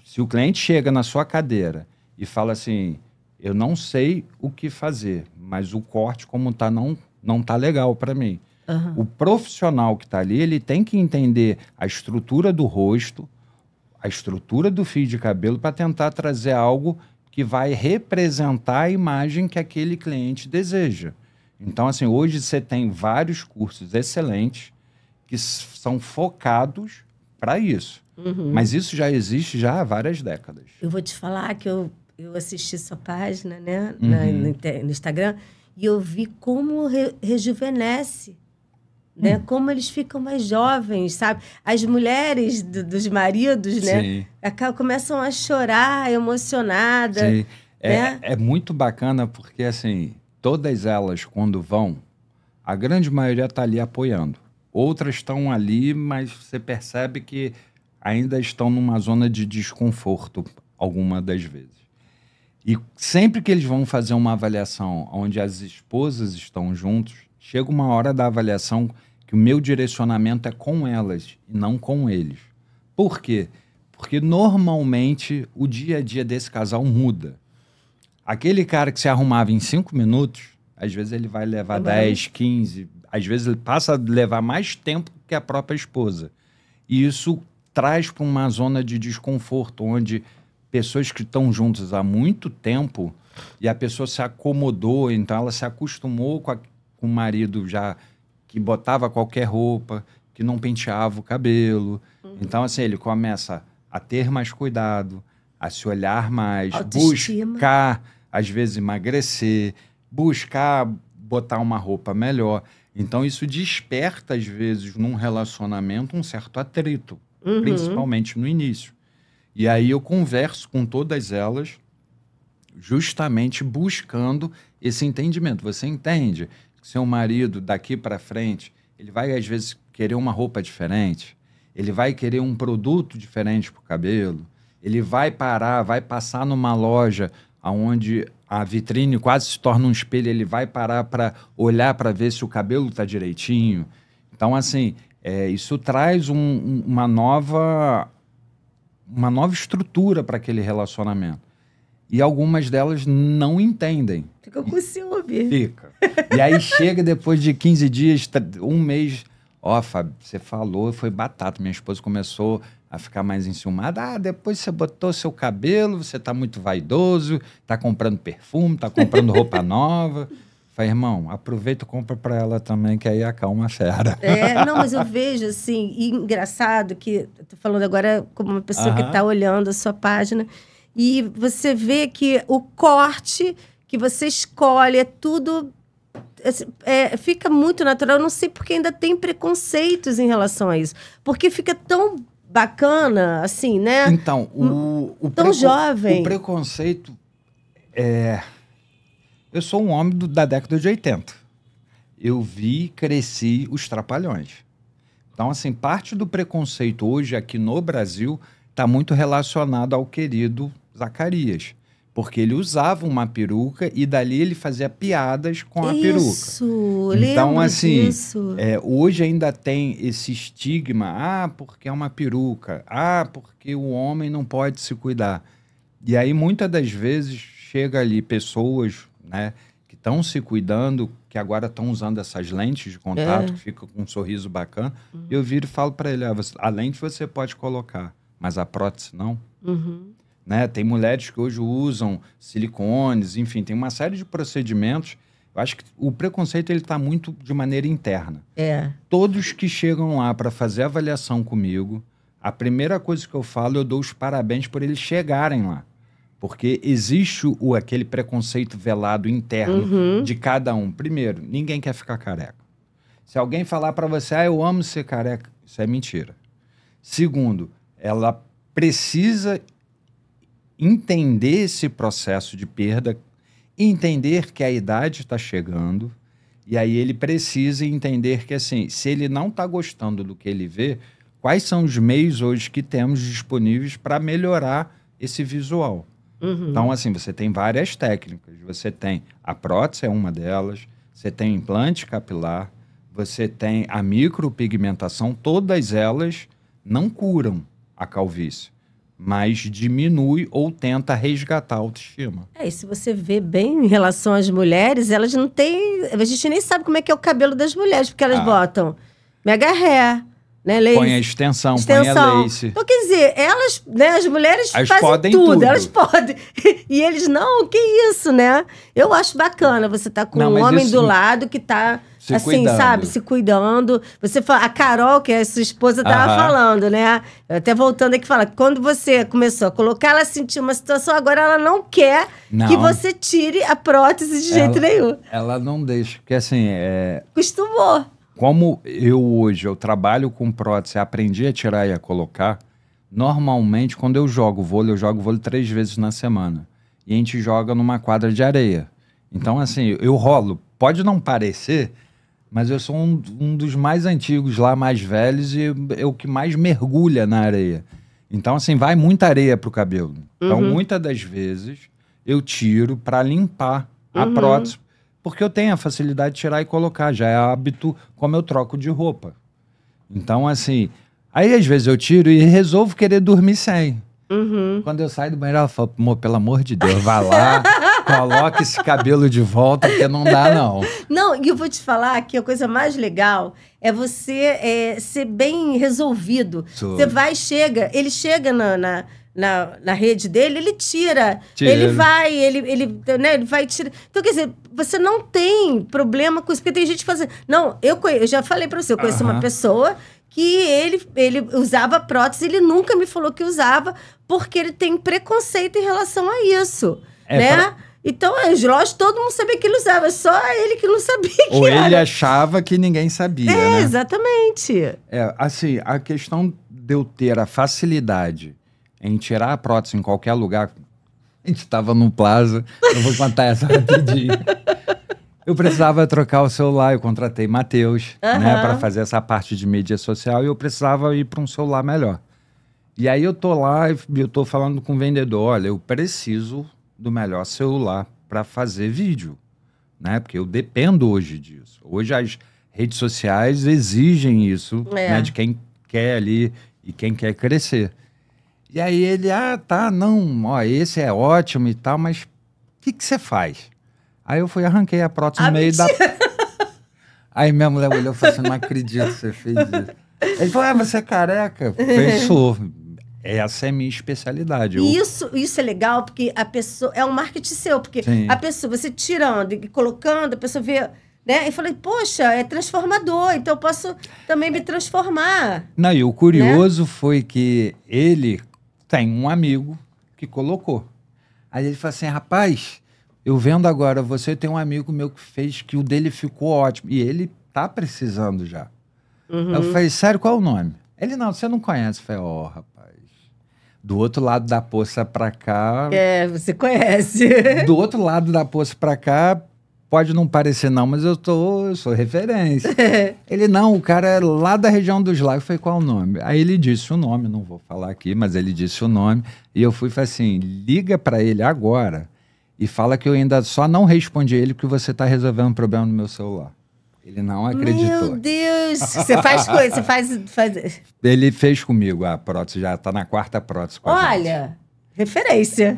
Speaker 2: Se o cliente chega na sua cadeira e fala assim, eu não sei o que fazer, mas o corte como tá não tá legal para mim. O profissional que está ali, ele tem que entender a estrutura do rosto, a estrutura do fio de cabelo para tentar trazer algo que vai representar a imagem que aquele cliente deseja. Então, assim, hoje você tem vários cursos excelentes que são focados para isso. Mas isso já existe já há várias décadas.
Speaker 1: Eu vou te falar que eu assisti sua página, né, no Instagram, e eu vi como rejuvenesce. Né? Como eles ficam mais jovens, sabe? As mulheres dos maridos, né? Começam a chorar, emocionadas.
Speaker 2: Sim.
Speaker 1: Né?
Speaker 2: É muito bacana porque, assim, todas elas, quando vão, a grande maioria está ali apoiando. Outras estão ali, mas você percebe que ainda estão numa zona de desconforto, alguma das vezes. E sempre que eles vão fazer uma avaliação onde as esposas estão juntos, chega uma hora da avaliação que o meu direcionamento é com elas e não com eles. Por quê? Porque normalmente o dia a dia desse casal muda. Aquele cara que se arrumava em 5 minutos, às vezes ele vai levar 10, 15, às vezes ele passa a levar mais tempo que a própria esposa. E isso traz para uma zona de desconforto, onde pessoas que estão juntas há muito tempo e a pessoa se acomodou, então ela se acostumou com o marido já que botava qualquer roupa, que não penteava o cabelo. Então, assim, ele começa a ter mais cuidado, a se olhar mais, buscar, às vezes, emagrecer, buscar botar uma roupa melhor. Então, isso desperta, às vezes, num relacionamento, um certo atrito, principalmente no início. E aí eu converso com todas elas, justamente buscando esse entendimento. Você entende que seu marido, daqui para frente, ele vai, às vezes, querer uma roupa diferente, ele vai querer um produto diferente para o cabelo, ele vai passar numa loja onde a vitrine quase se torna um espelho, ele vai parar para olhar para ver se o cabelo está direitinho. Então, assim, isso traz uma nova estrutura para aquele relacionamento. E algumas delas não entendem.
Speaker 1: Fica com ciúme.
Speaker 2: Fica. E aí chega depois de 15 dias, um mês... Fábio, você falou, foi batata. Minha esposa começou a ficar mais enciumada. Depois você botou seu cabelo, você tá muito vaidoso, tá comprando perfume, tá comprando roupa nova. Falei, irmão, aproveita e compra para ela também, que aí acalma a fera.
Speaker 1: Não, mas eu vejo, assim, e engraçado que... Eu tô falando agora como uma pessoa que tá olhando a sua página... E você vê que o corte que você escolhe é tudo... fica muito natural. Eu não sei porque ainda tem preconceitos em relação a isso. Porque fica tão bacana, assim, né?
Speaker 2: Então,
Speaker 1: tão jovem.
Speaker 2: O preconceito é... Eu sou um homem da década de 80. Eu cresci os Trapalhões. Então, assim, parte do preconceito hoje aqui no Brasil está muito relacionado ao querido Zacarias. Porque ele usava uma peruca e dali ele fazia piadas com a peruca.
Speaker 1: Isso,
Speaker 2: Então,
Speaker 1: lembro
Speaker 2: assim,
Speaker 1: disso.
Speaker 2: hoje ainda tem esse estigma, porque é uma peruca, porque o homem não pode se cuidar. E aí, muitas das vezes, chega ali pessoas, né, que estão se cuidando, que agora estão usando essas lentes de contato, que fica com um sorriso bacana, e eu viro e falo para ele, a lente você pode colocar, mas a prótese não. Né? Tem mulheres que hoje usam silicones, enfim, tem uma série de procedimentos. Eu acho que o preconceito ele está muito de maneira interna. Todos que chegam lá para fazer avaliação comigo, a primeira coisa que eu falo, eu dou os parabéns por eles chegarem lá. Porque existe aquele preconceito velado interno de cada um. Primeiro, ninguém quer ficar careca. Se alguém falar para você, eu amo ser careca, isso é mentira. Segundo, ela precisa entender esse processo de perda, entender que a idade está chegando, e aí ele precisa entender que, assim, se ele não está gostando do que ele vê, quais são os meios hoje que temos disponíveis para melhorar esse visual. Então, assim, você tem várias técnicas. Você tem a prótese, é uma delas, você tem implante capilar, você tem a micropigmentação, todas elas não curam a calvície, mas diminui ou tenta resgatar a autoestima.
Speaker 1: E se você vê bem em relação às mulheres, elas não têm... A gente nem sabe como é que é o cabelo das mulheres, porque elas botam mega hair, né? Lace,
Speaker 2: põe a extensão, põe a lace.
Speaker 1: Então, quer dizer, elas, né, as mulheres
Speaker 2: elas
Speaker 1: fazem
Speaker 2: podem
Speaker 1: tudo, elas podem. E eles, não, que isso, né? Eu acho bacana você tá com um homem do lado que tá... assim,
Speaker 2: cuidando.
Speaker 1: Sabe, se cuidando. Você fala, a Carol, que é a sua esposa, tava falando, né? Até voltando aqui, fala, quando você começou a colocar, ela sentiu uma situação, agora ela não quer que você tire a prótese de jeito nenhum.
Speaker 2: Ela não deixa, porque assim,
Speaker 1: acostumou.
Speaker 2: Como hoje eu trabalho com prótese, aprendi a tirar e a colocar, normalmente quando eu jogo vôlei 3 vezes na semana. E a gente joga numa quadra de areia. Então, assim, eu rolo. Pode não parecer, mas eu sou um dos mais antigos lá, mais velhos, e é o que mais mergulha na areia. Então, assim, vai muita areia pro cabelo. Então, muitas das vezes, eu tiro para limpar a prótese, porque eu tenho a facilidade de tirar e colocar. Já é hábito como eu troco de roupa. Então, assim, aí às vezes eu tiro e resolvo querer dormir sem. Quando eu saio do banheiro, ela fala, pelo amor de Deus, vai lá, coloca esse cabelo de volta, porque não dá, não.
Speaker 1: Não, e eu vou te falar que a coisa mais legal é você ser bem resolvido. Você vai, ele chega na rede dele, ele tira. Ele vai, né, ele vai tirar. Então, quer dizer, você não tem problema com isso, porque tem gente que fala assim, não, eu já falei pra você, eu conheço uma pessoa que ele usava prótese, ele nunca me falou que usava, porque ele tem preconceito em relação a isso, né? Então, lógico, todo mundo sabia que ele usava, só ele que não sabia que
Speaker 2: Ou
Speaker 1: era.
Speaker 2: ele achava que ninguém sabia, né?
Speaker 1: Exatamente.
Speaker 2: Assim, a questão de eu ter a facilidade em tirar a prótese em qualquer lugar, a gente estava no Plaza, eu vou contar essa rapidinho. Eu precisava trocar o celular, eu contratei Matheus, né, para fazer essa parte de mídia social, e eu precisava ir para um celular melhor. E aí eu tô lá, eu tô falando com o vendedor, olha, eu preciso do melhor celular para fazer vídeo, né, porque eu dependo hoje disso. Hoje as redes sociais exigem isso, né, de quem quer ali e quem quer crescer. E aí ele, esse é ótimo e tal, mas o que você faz? Aí eu fui e arranquei a prótese no meio
Speaker 1: mentira.
Speaker 2: Aí minha mulher olhou e falou assim, não acredito que você fez isso. Ele falou, você é careca? Pensou. Essa é a minha especialidade.
Speaker 1: E isso é legal, porque a pessoa... É um marketing seu, porque a pessoa, você tirando e colocando, a pessoa vê... Né? E falei, poxa, é transformador, então eu posso também me transformar.
Speaker 2: Não, e o curioso foi que ele tem um amigo que colocou. Aí ele falou assim, rapaz... Eu vendo agora, você tem um amigo meu que fez, que o dele ficou ótimo. E ele tá precisando já. Eu falei, sério, qual é o nome? Ele, não, você não conhece. Eu falei, rapaz. Do outro lado da poça pra cá...
Speaker 1: Você conhece.
Speaker 2: Do outro lado da poça pra cá, pode não parecer não, mas eu sou referência. Ele, não, o cara é lá da região dos lagos. Eu falei, qual o nome? Aí ele disse o nome, não vou falar aqui, mas ele disse o nome. E eu fui e falei assim, liga para ele agora e fala que eu ainda só não respondi ele porque você está resolvendo um problema no meu celular. Ele não acreditou.
Speaker 1: Meu Deus! Você faz coisa, você faz...
Speaker 2: Ele fez comigo a prótese, já está na 4ª prótese com a gente.
Speaker 1: Olha, referência.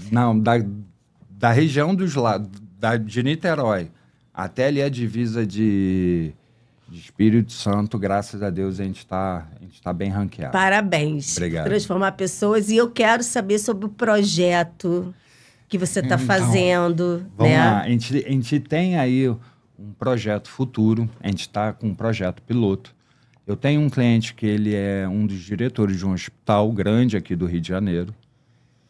Speaker 2: Não, da região dos lados, de Niterói até ali a divisa de Espírito Santo, graças a Deus a gente tá bem ranqueado.
Speaker 1: Parabéns.
Speaker 2: Obrigado.
Speaker 1: Transformar pessoas. E eu quero saber sobre o projeto que você está fazendo.
Speaker 2: Vamos
Speaker 1: né?
Speaker 2: lá, a gente tem aí um projeto futuro, a gente está com um projeto piloto. Eu tenho um cliente que ele é um dos diretores de um hospital grande aqui do Rio de Janeiro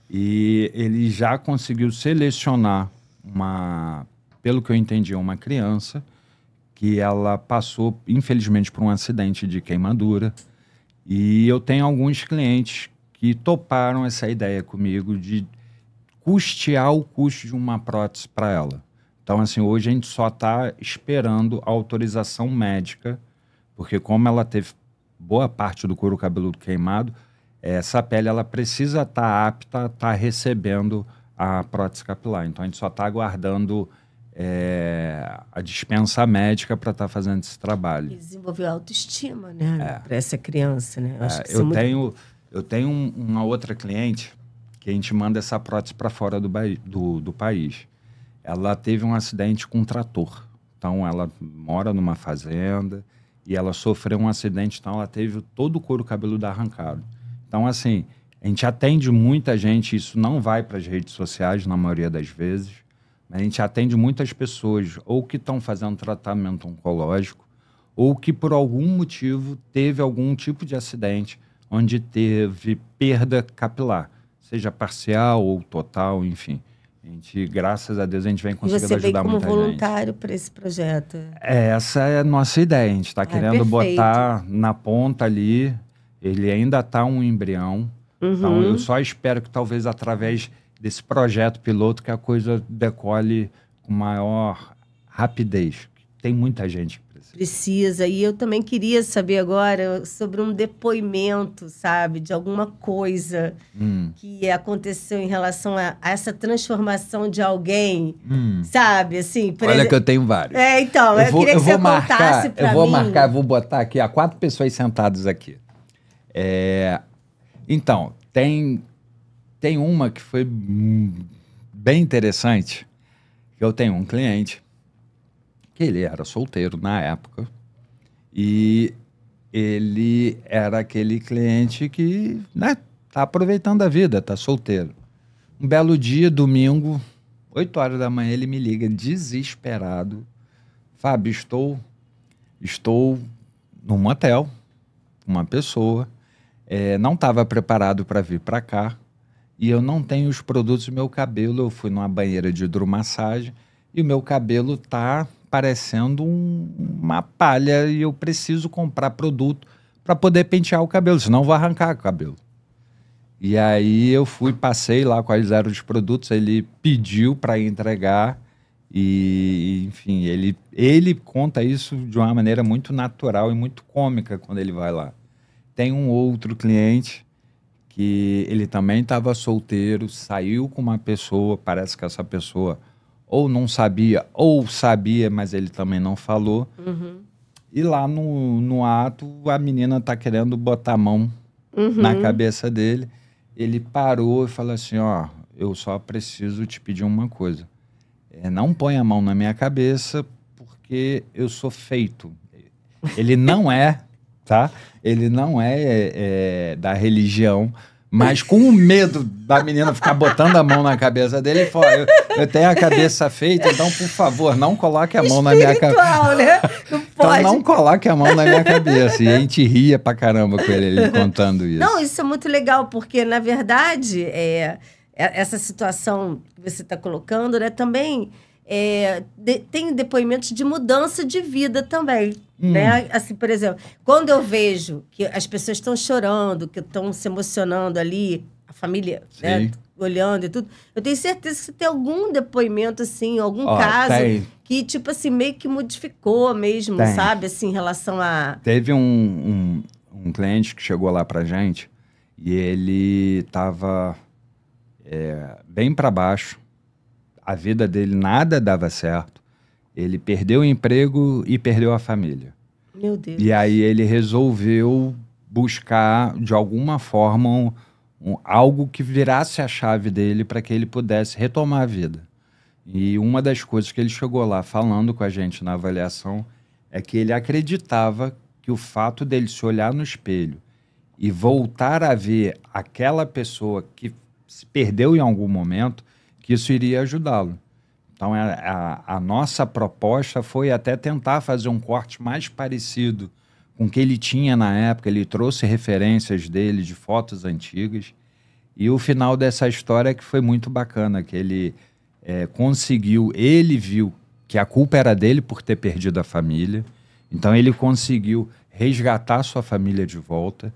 Speaker 2: e ele já conseguiu selecionar pelo que eu entendi, uma criança que ela passou, infelizmente, por um acidente de queimadura. E eu tenho alguns clientes que toparam essa ideia comigo de custear o custo de uma prótese para ela. Então, assim, hoje a gente só está esperando a autorização médica, porque como ela teve boa parte do couro cabeludo queimado, essa pele ela precisa estar apta a estar recebendo a prótese capilar. Então, a gente só está aguardando a dispensa médica para estar fazendo esse trabalho.
Speaker 1: E desenvolver autoestima, né? Para essa criança, né?
Speaker 2: Eu tenho uma outra cliente que a gente manda essa prótese para fora do país. Ela teve um acidente com um trator. Então, ela mora numa fazenda e ela sofreu um acidente, então ela teve todo o couro cabeludo arrancado. Então, assim, a gente atende muita gente, isso não vai para as redes sociais na maioria das vezes, mas a gente atende muitas pessoas ou que estão fazendo tratamento oncológico ou que por algum motivo teve algum tipo de acidente onde teve perda capilar, seja parcial ou total, enfim. A gente, graças a Deus, a gente vem conseguindo ajudar muita gente.
Speaker 1: E você veio como voluntário para esse projeto?
Speaker 2: Essa é a nossa ideia. A gente está querendo botar na ponta ali. Ele ainda está um embrião. Uhum. Então, eu só espero que talvez através desse projeto piloto que a coisa decole com maior rapidez. Tem muita gente que
Speaker 1: precisa. E eu também queria saber agora sobre um depoimento, sabe? De alguma coisa que aconteceu em relação a essa transformação de alguém, sabe? Assim,
Speaker 2: olha que eu tenho vários.
Speaker 1: Então, eu queria que você contasse pra mim.
Speaker 2: Eu vou botar aqui, 4 pessoas sentadas aqui. Então, tem uma que foi bem interessante, que eu tenho um cliente que ele era solteiro na época e ele era aquele cliente que, né, tá aproveitando a vida, tá solteiro. Um belo dia, domingo, 8 horas da manhã, ele me liga desesperado. Fábio, estou num motel, uma pessoa, não estava preparado para vir para cá e eu não tenho os produtos do meu cabelo. Eu fui numa banheira de hidromassagem e o meu cabelo tá parecendo uma palha e eu preciso comprar produto para poder pentear o cabelo, senão eu vou arrancar o cabelo. E aí eu passei lá quais eram os produtos, ele pediu para entregar e, enfim, ele conta isso de uma maneira muito natural e muito cômica quando ele vai lá. Tem um outro cliente que ele também estava solteiro, saiu com uma pessoa, parece que essa pessoa ou não sabia, ou sabia, mas ele também não falou. Uhum. E lá no ato, a menina tá querendo botar a mão na cabeça dele. Ele parou e falou assim, eu só preciso te pedir uma coisa. Não põe a mão na minha cabeça, porque eu sou feito. Ele não é, tá? Ele não é da religião, mas com o medo da menina ficar botando a mão na cabeça dele, ele falou, eu tenho a cabeça feita, então, por favor, não coloque a mão na minha cabeça. Né? Não pode. Então, não coloque a mão na minha cabeça. E a gente ria pra caramba com ele contando isso.
Speaker 1: Não, isso é muito legal, porque, na verdade, essa situação que você está colocando, né, também tem depoimentos de mudança de vida também. Né? Assim, por exemplo, quando eu vejo que as pessoas estão chorando, que estão se emocionando ali, a família, né, olhando e tudo. Eu tenho certeza que você tem algum depoimento, assim, algum caso
Speaker 2: tem.
Speaker 1: que, tipo assim, meio que modificou mesmo,
Speaker 2: Tem.
Speaker 1: sabe? Assim, em relação a...
Speaker 2: Teve um cliente que chegou lá pra gente e ele tava bem para baixo. A vida dele nada dava certo. Ele perdeu o emprego e perdeu a família.
Speaker 1: Meu Deus.
Speaker 2: E aí ele resolveu buscar, de alguma forma, algo que virasse a chave dele para que ele pudesse retomar a vida. E uma das coisas que ele chegou lá falando com a gente na avaliação é que ele acreditava que o fato dele se olhar no espelho e voltar a ver aquela pessoa que se perdeu em algum momento, que isso iria ajudá-lo. Então, a nossa proposta foi até tentar fazer um corte mais parecido com o que ele tinha na época. Ele trouxe referências dele de fotos antigas. E o final dessa história é que foi muito bacana, que ele conseguiu, ele viu que a culpa era dele por ter perdido a família. Então, ele conseguiu resgatar sua família de volta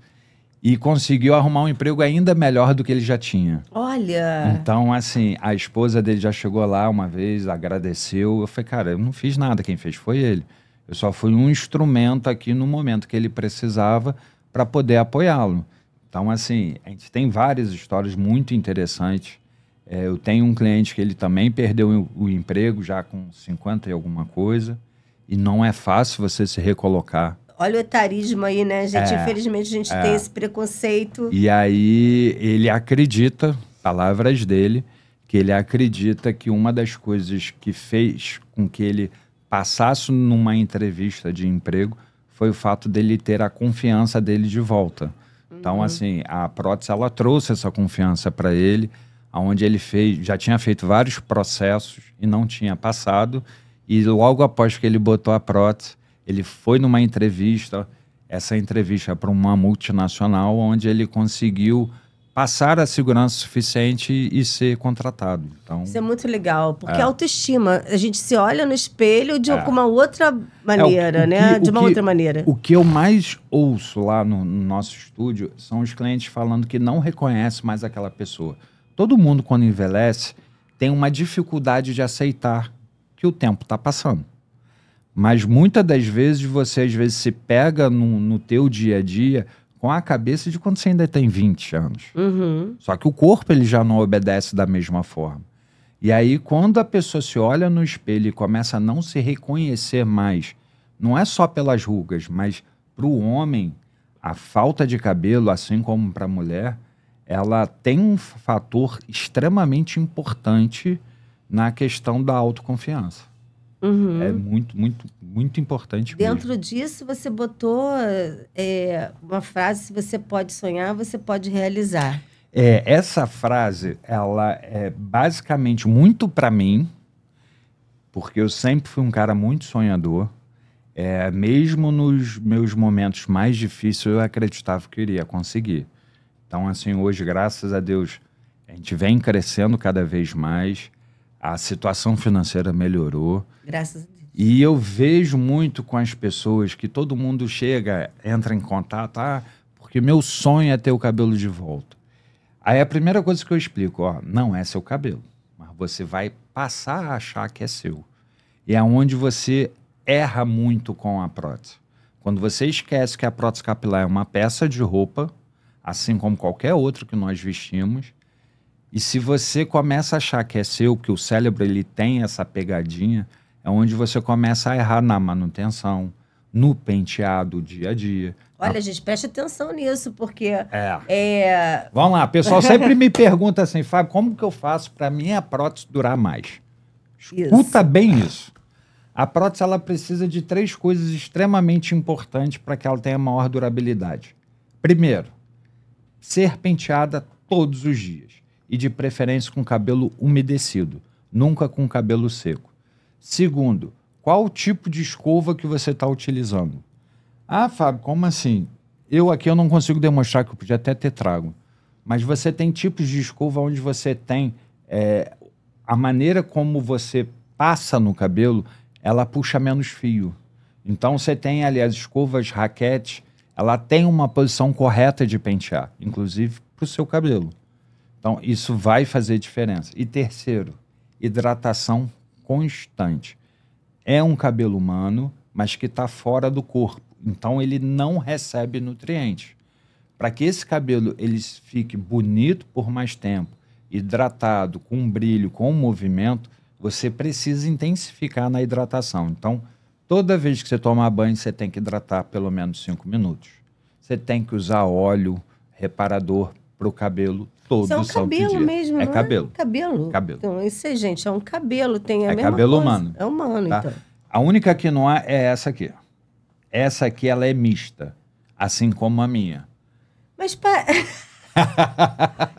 Speaker 2: e conseguiu arrumar um emprego ainda melhor do que ele já tinha.
Speaker 1: Olha!
Speaker 2: Então, assim, a esposa dele já chegou lá uma vez, agradeceu. Eu falei, cara, eu não fiz nada, quem fez foi ele. Eu só fui um instrumento aqui no momento que ele precisava para poder apoiá-lo. Então, assim, a gente tem várias histórias muito interessantes. Eu tenho um cliente que ele também perdeu o emprego já com 50 e alguma coisa. E não é fácil você se recolocar.
Speaker 1: Olha o etarismo aí, né, gente? Infelizmente, a gente tem esse preconceito.
Speaker 2: E aí, ele acredita, palavras dele, que ele acredita que uma das coisas que fez com que ele passasse numa entrevista de emprego foi o fato dele ter a confiança dele de volta. Então, assim, a prótese, ela trouxe essa confiança para ele, onde ele já tinha feito vários processos e não tinha passado. E logo após que ele botou a prótese, ele foi numa entrevista, essa entrevista para uma multinacional, onde ele conseguiu passar a segurança suficiente e ser contratado. Então,
Speaker 1: isso é muito legal, porque a autoestima, a gente se olha no espelho de uma outra maneira, outra maneira.
Speaker 2: O que eu mais ouço lá no nosso estúdio são os clientes falando que não reconhecem mais aquela pessoa. Todo mundo, quando envelhece, tem uma dificuldade de aceitar que o tempo está passando. Mas muitas das vezes você às vezes se pega no teu dia a dia com a cabeça de quando você ainda tem 20 anos. Só que o corpo ele já não obedece da mesma forma. E aí quando a pessoa se olha no espelho e começa a não se reconhecer mais, não é só pelas rugas, mas para o homem, a falta de cabelo, assim como para a mulher, ela tem um fator extremamente importante na questão da autoconfiança. É muito, muito, muito importante
Speaker 1: Dentro
Speaker 2: mesmo.
Speaker 1: disso, você botou uma frase: se você pode sonhar, você pode realizar.
Speaker 2: Essa frase, ela é basicamente muito para mim, porque eu sempre fui um cara muito sonhador. Mesmo nos meus momentos mais difíceis, eu acreditava que eu iria conseguir. Então, assim, hoje, graças a Deus, a gente vem crescendo cada vez mais. A situação financeira melhorou.
Speaker 1: Graças a Deus.
Speaker 2: E eu vejo muito com as pessoas que todo mundo chega, entra em contato, porque meu sonho é ter o cabelo de volta. Aí a primeira coisa que eu explico, não é seu cabelo, mas você vai passar a achar que é seu. E é onde você erra muito com a prótese. Quando você esquece que a prótese capilar é uma peça de roupa, assim como qualquer outra que nós vestimos, e se você começa a achar que é seu, que o cérebro ele tem essa pegadinha, é onde você começa a errar na manutenção, no penteado dia a dia.
Speaker 1: Olha, gente, preste atenção nisso, porque...
Speaker 2: Vamos lá, o pessoal sempre me pergunta assim, Fábio, como que eu faço para minha prótese durar mais? Escuta bem isso. A prótese ela precisa de 3 coisas extremamente importantes para que ela tenha maior durabilidade. Primeiro, ser penteada todos os dias. E de preferência com cabelo umedecido, nunca com cabelo seco. Segundo, qual o tipo de escova que você está utilizando? Fábio, como assim? Eu não consigo demonstrar, que eu podia até ter trago. Mas você tem tipos de escova onde você tem a maneira como você passa no cabelo, ela puxa menos fio. Então você tem ali as escovas raquete, ela tem uma posição correta de pentear, inclusive para o seu cabelo. Então, isso vai fazer diferença. E terceiro, hidratação constante. É um cabelo humano, mas que está fora do corpo. Então, ele não recebe nutrientes. Para que esse cabelo ele fique bonito por mais tempo, hidratado, com brilho, com movimento, você precisa intensificar na hidratação. Então, toda vez que você tomar banho, você tem que hidratar pelo menos 5 minutos. Você tem que usar óleo reparador para o cabelo todo
Speaker 1: Isso é um
Speaker 2: santo
Speaker 1: cabelo
Speaker 2: dia.
Speaker 1: mesmo,
Speaker 2: É
Speaker 1: não
Speaker 2: cabelo.
Speaker 1: é? Cabelo.
Speaker 2: Cabelo.
Speaker 1: Então, isso aí, gente, é um cabelo. Tem a
Speaker 2: É
Speaker 1: mesma
Speaker 2: cabelo
Speaker 1: coisa.
Speaker 2: humano.
Speaker 1: É humano,
Speaker 2: Tá?
Speaker 1: então.
Speaker 2: A única que não é essa aqui. Essa aqui, ela é mista, assim como a minha.
Speaker 1: Mas,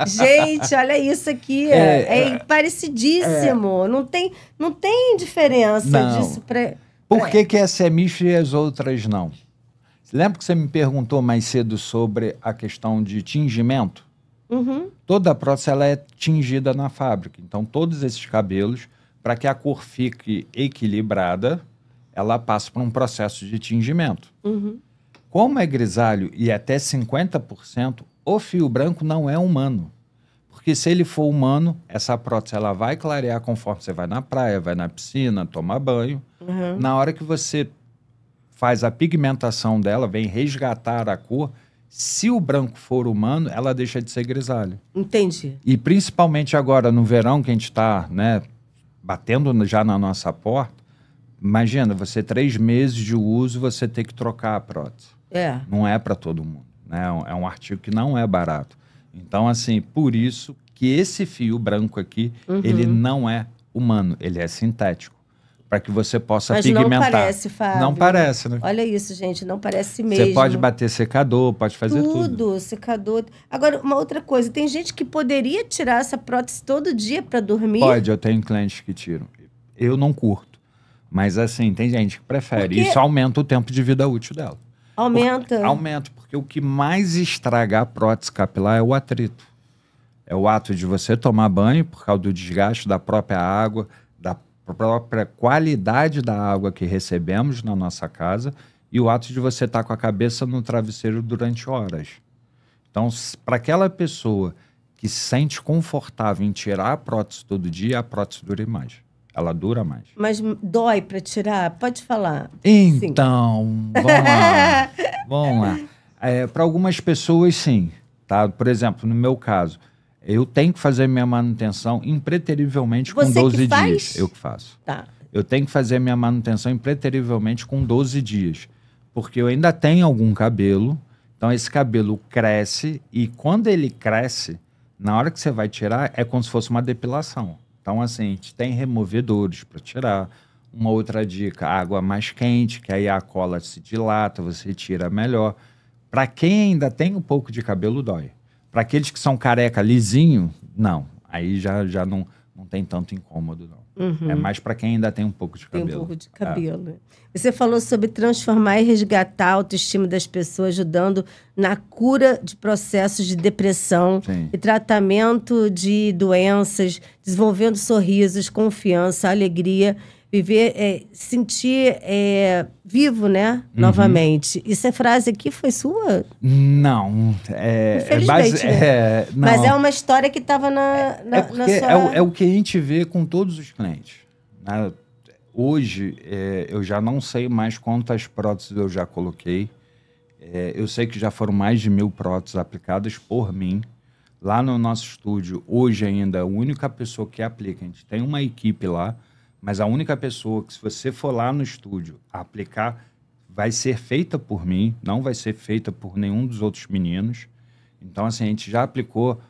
Speaker 1: gente, olha isso aqui. É parecidíssimo. Não tem diferença
Speaker 2: Não.
Speaker 1: disso para...
Speaker 2: Por que essa é mista e as outras não? Lembra que você me perguntou mais cedo sobre a questão de tingimento?
Speaker 1: Uhum.
Speaker 2: Toda a prótese ela é tingida na fábrica. Então, todos esses cabelos, para que a cor fique equilibrada, ela passa por um processo de tingimento.
Speaker 1: Uhum.
Speaker 2: Como é grisalho e até 50%, o fio branco não é humano. Porque se ele for humano, essa prótese ela vai clarear conforme você vai na praia, vai na piscina, toma banho.
Speaker 1: Uhum.
Speaker 2: Na hora que você faz a pigmentação dela, vem resgatar a cor, se o branco for humano, ela deixa de ser grisalho.
Speaker 1: Entendi.
Speaker 2: E principalmente agora, no verão, que a gente está, né, batendo já na nossa porta, imagina, você 3 meses de uso, você ter que trocar a prótese.
Speaker 1: É.
Speaker 2: Não é para todo mundo, né? É um artigo que não é barato. Então, assim, por isso que esse fio branco aqui, ele não é humano, ele é sintético. Para que você possa pigmentar.
Speaker 1: Mas não parece, Fábio.
Speaker 2: Não parece, né?
Speaker 1: Olha isso, gente, não parece mesmo.
Speaker 2: Você pode bater secador, pode fazer tudo.
Speaker 1: Tudo, secador. Agora, uma outra coisa, tem gente que poderia tirar essa prótese todo dia para dormir?
Speaker 2: Pode, eu tenho clientes que tiram. Eu não curto. Mas, assim, tem gente que prefere.
Speaker 1: Porque
Speaker 2: isso aumenta o tempo de vida útil dela.
Speaker 1: Aumenta?
Speaker 2: Aumenta, porque o que mais estraga a prótese capilar é o atrito. É o ato de você tomar banho por causa do desgaste da própria água, da própria qualidade da água que recebemos na nossa casa e o ato de você estar com a cabeça no travesseiro durante horas. Então, para aquela pessoa que se sente confortável em tirar a prótese todo dia, a prótese dura mais. Ela dura mais.
Speaker 1: Mas dói para tirar? Pode falar.
Speaker 2: Então, vamos lá. Para algumas pessoas, sim. Tá? Por exemplo, no meu caso, eu tenho que fazer minha manutenção impreterivelmente com 12 dias. Eu que faço.
Speaker 1: Tá.
Speaker 2: Eu tenho que fazer minha manutenção impreterivelmente com 12 dias. Porque eu ainda tenho algum cabelo. Então, esse cabelo cresce. E quando ele cresce, na hora que você vai tirar, é como se fosse uma depilação. Então, assim, a gente tem removedores para tirar. Uma outra dica, água mais quente, que aí a cola se dilata, você tira melhor. Para quem ainda tem um pouco de cabelo, dói. Para aqueles que são careca lisinho, não. Aí já não tem tanto incômodo, não.
Speaker 1: Uhum.
Speaker 2: É mais para quem ainda tem um pouco de cabelo.
Speaker 1: Tem um pouco de cabelo. Você falou sobre transformar e resgatar a autoestima das pessoas, ajudando na cura de processos de depressão e tratamento de doenças, desenvolvendo sorrisos, confiança, alegria, viver, sentir vivo, né? Novamente. Essa frase aqui foi sua?
Speaker 2: Não.
Speaker 1: Infelizmente, né?
Speaker 2: Não.
Speaker 1: Mas é uma história que estava na sua...
Speaker 2: É o que a gente vê com todos os clientes. Né? Hoje, eu já não sei mais quantas próteses eu já coloquei. Eu sei que já foram mais de 1000 próteses aplicadas por mim. Lá no nosso estúdio, hoje ainda, a única pessoa que aplica, a gente tem uma equipe lá, mas a única pessoa que, se você for lá no estúdio aplicar, vai ser feita por mim, não vai ser feita por nenhum dos outros meninos. Então, assim, a gente já aplicou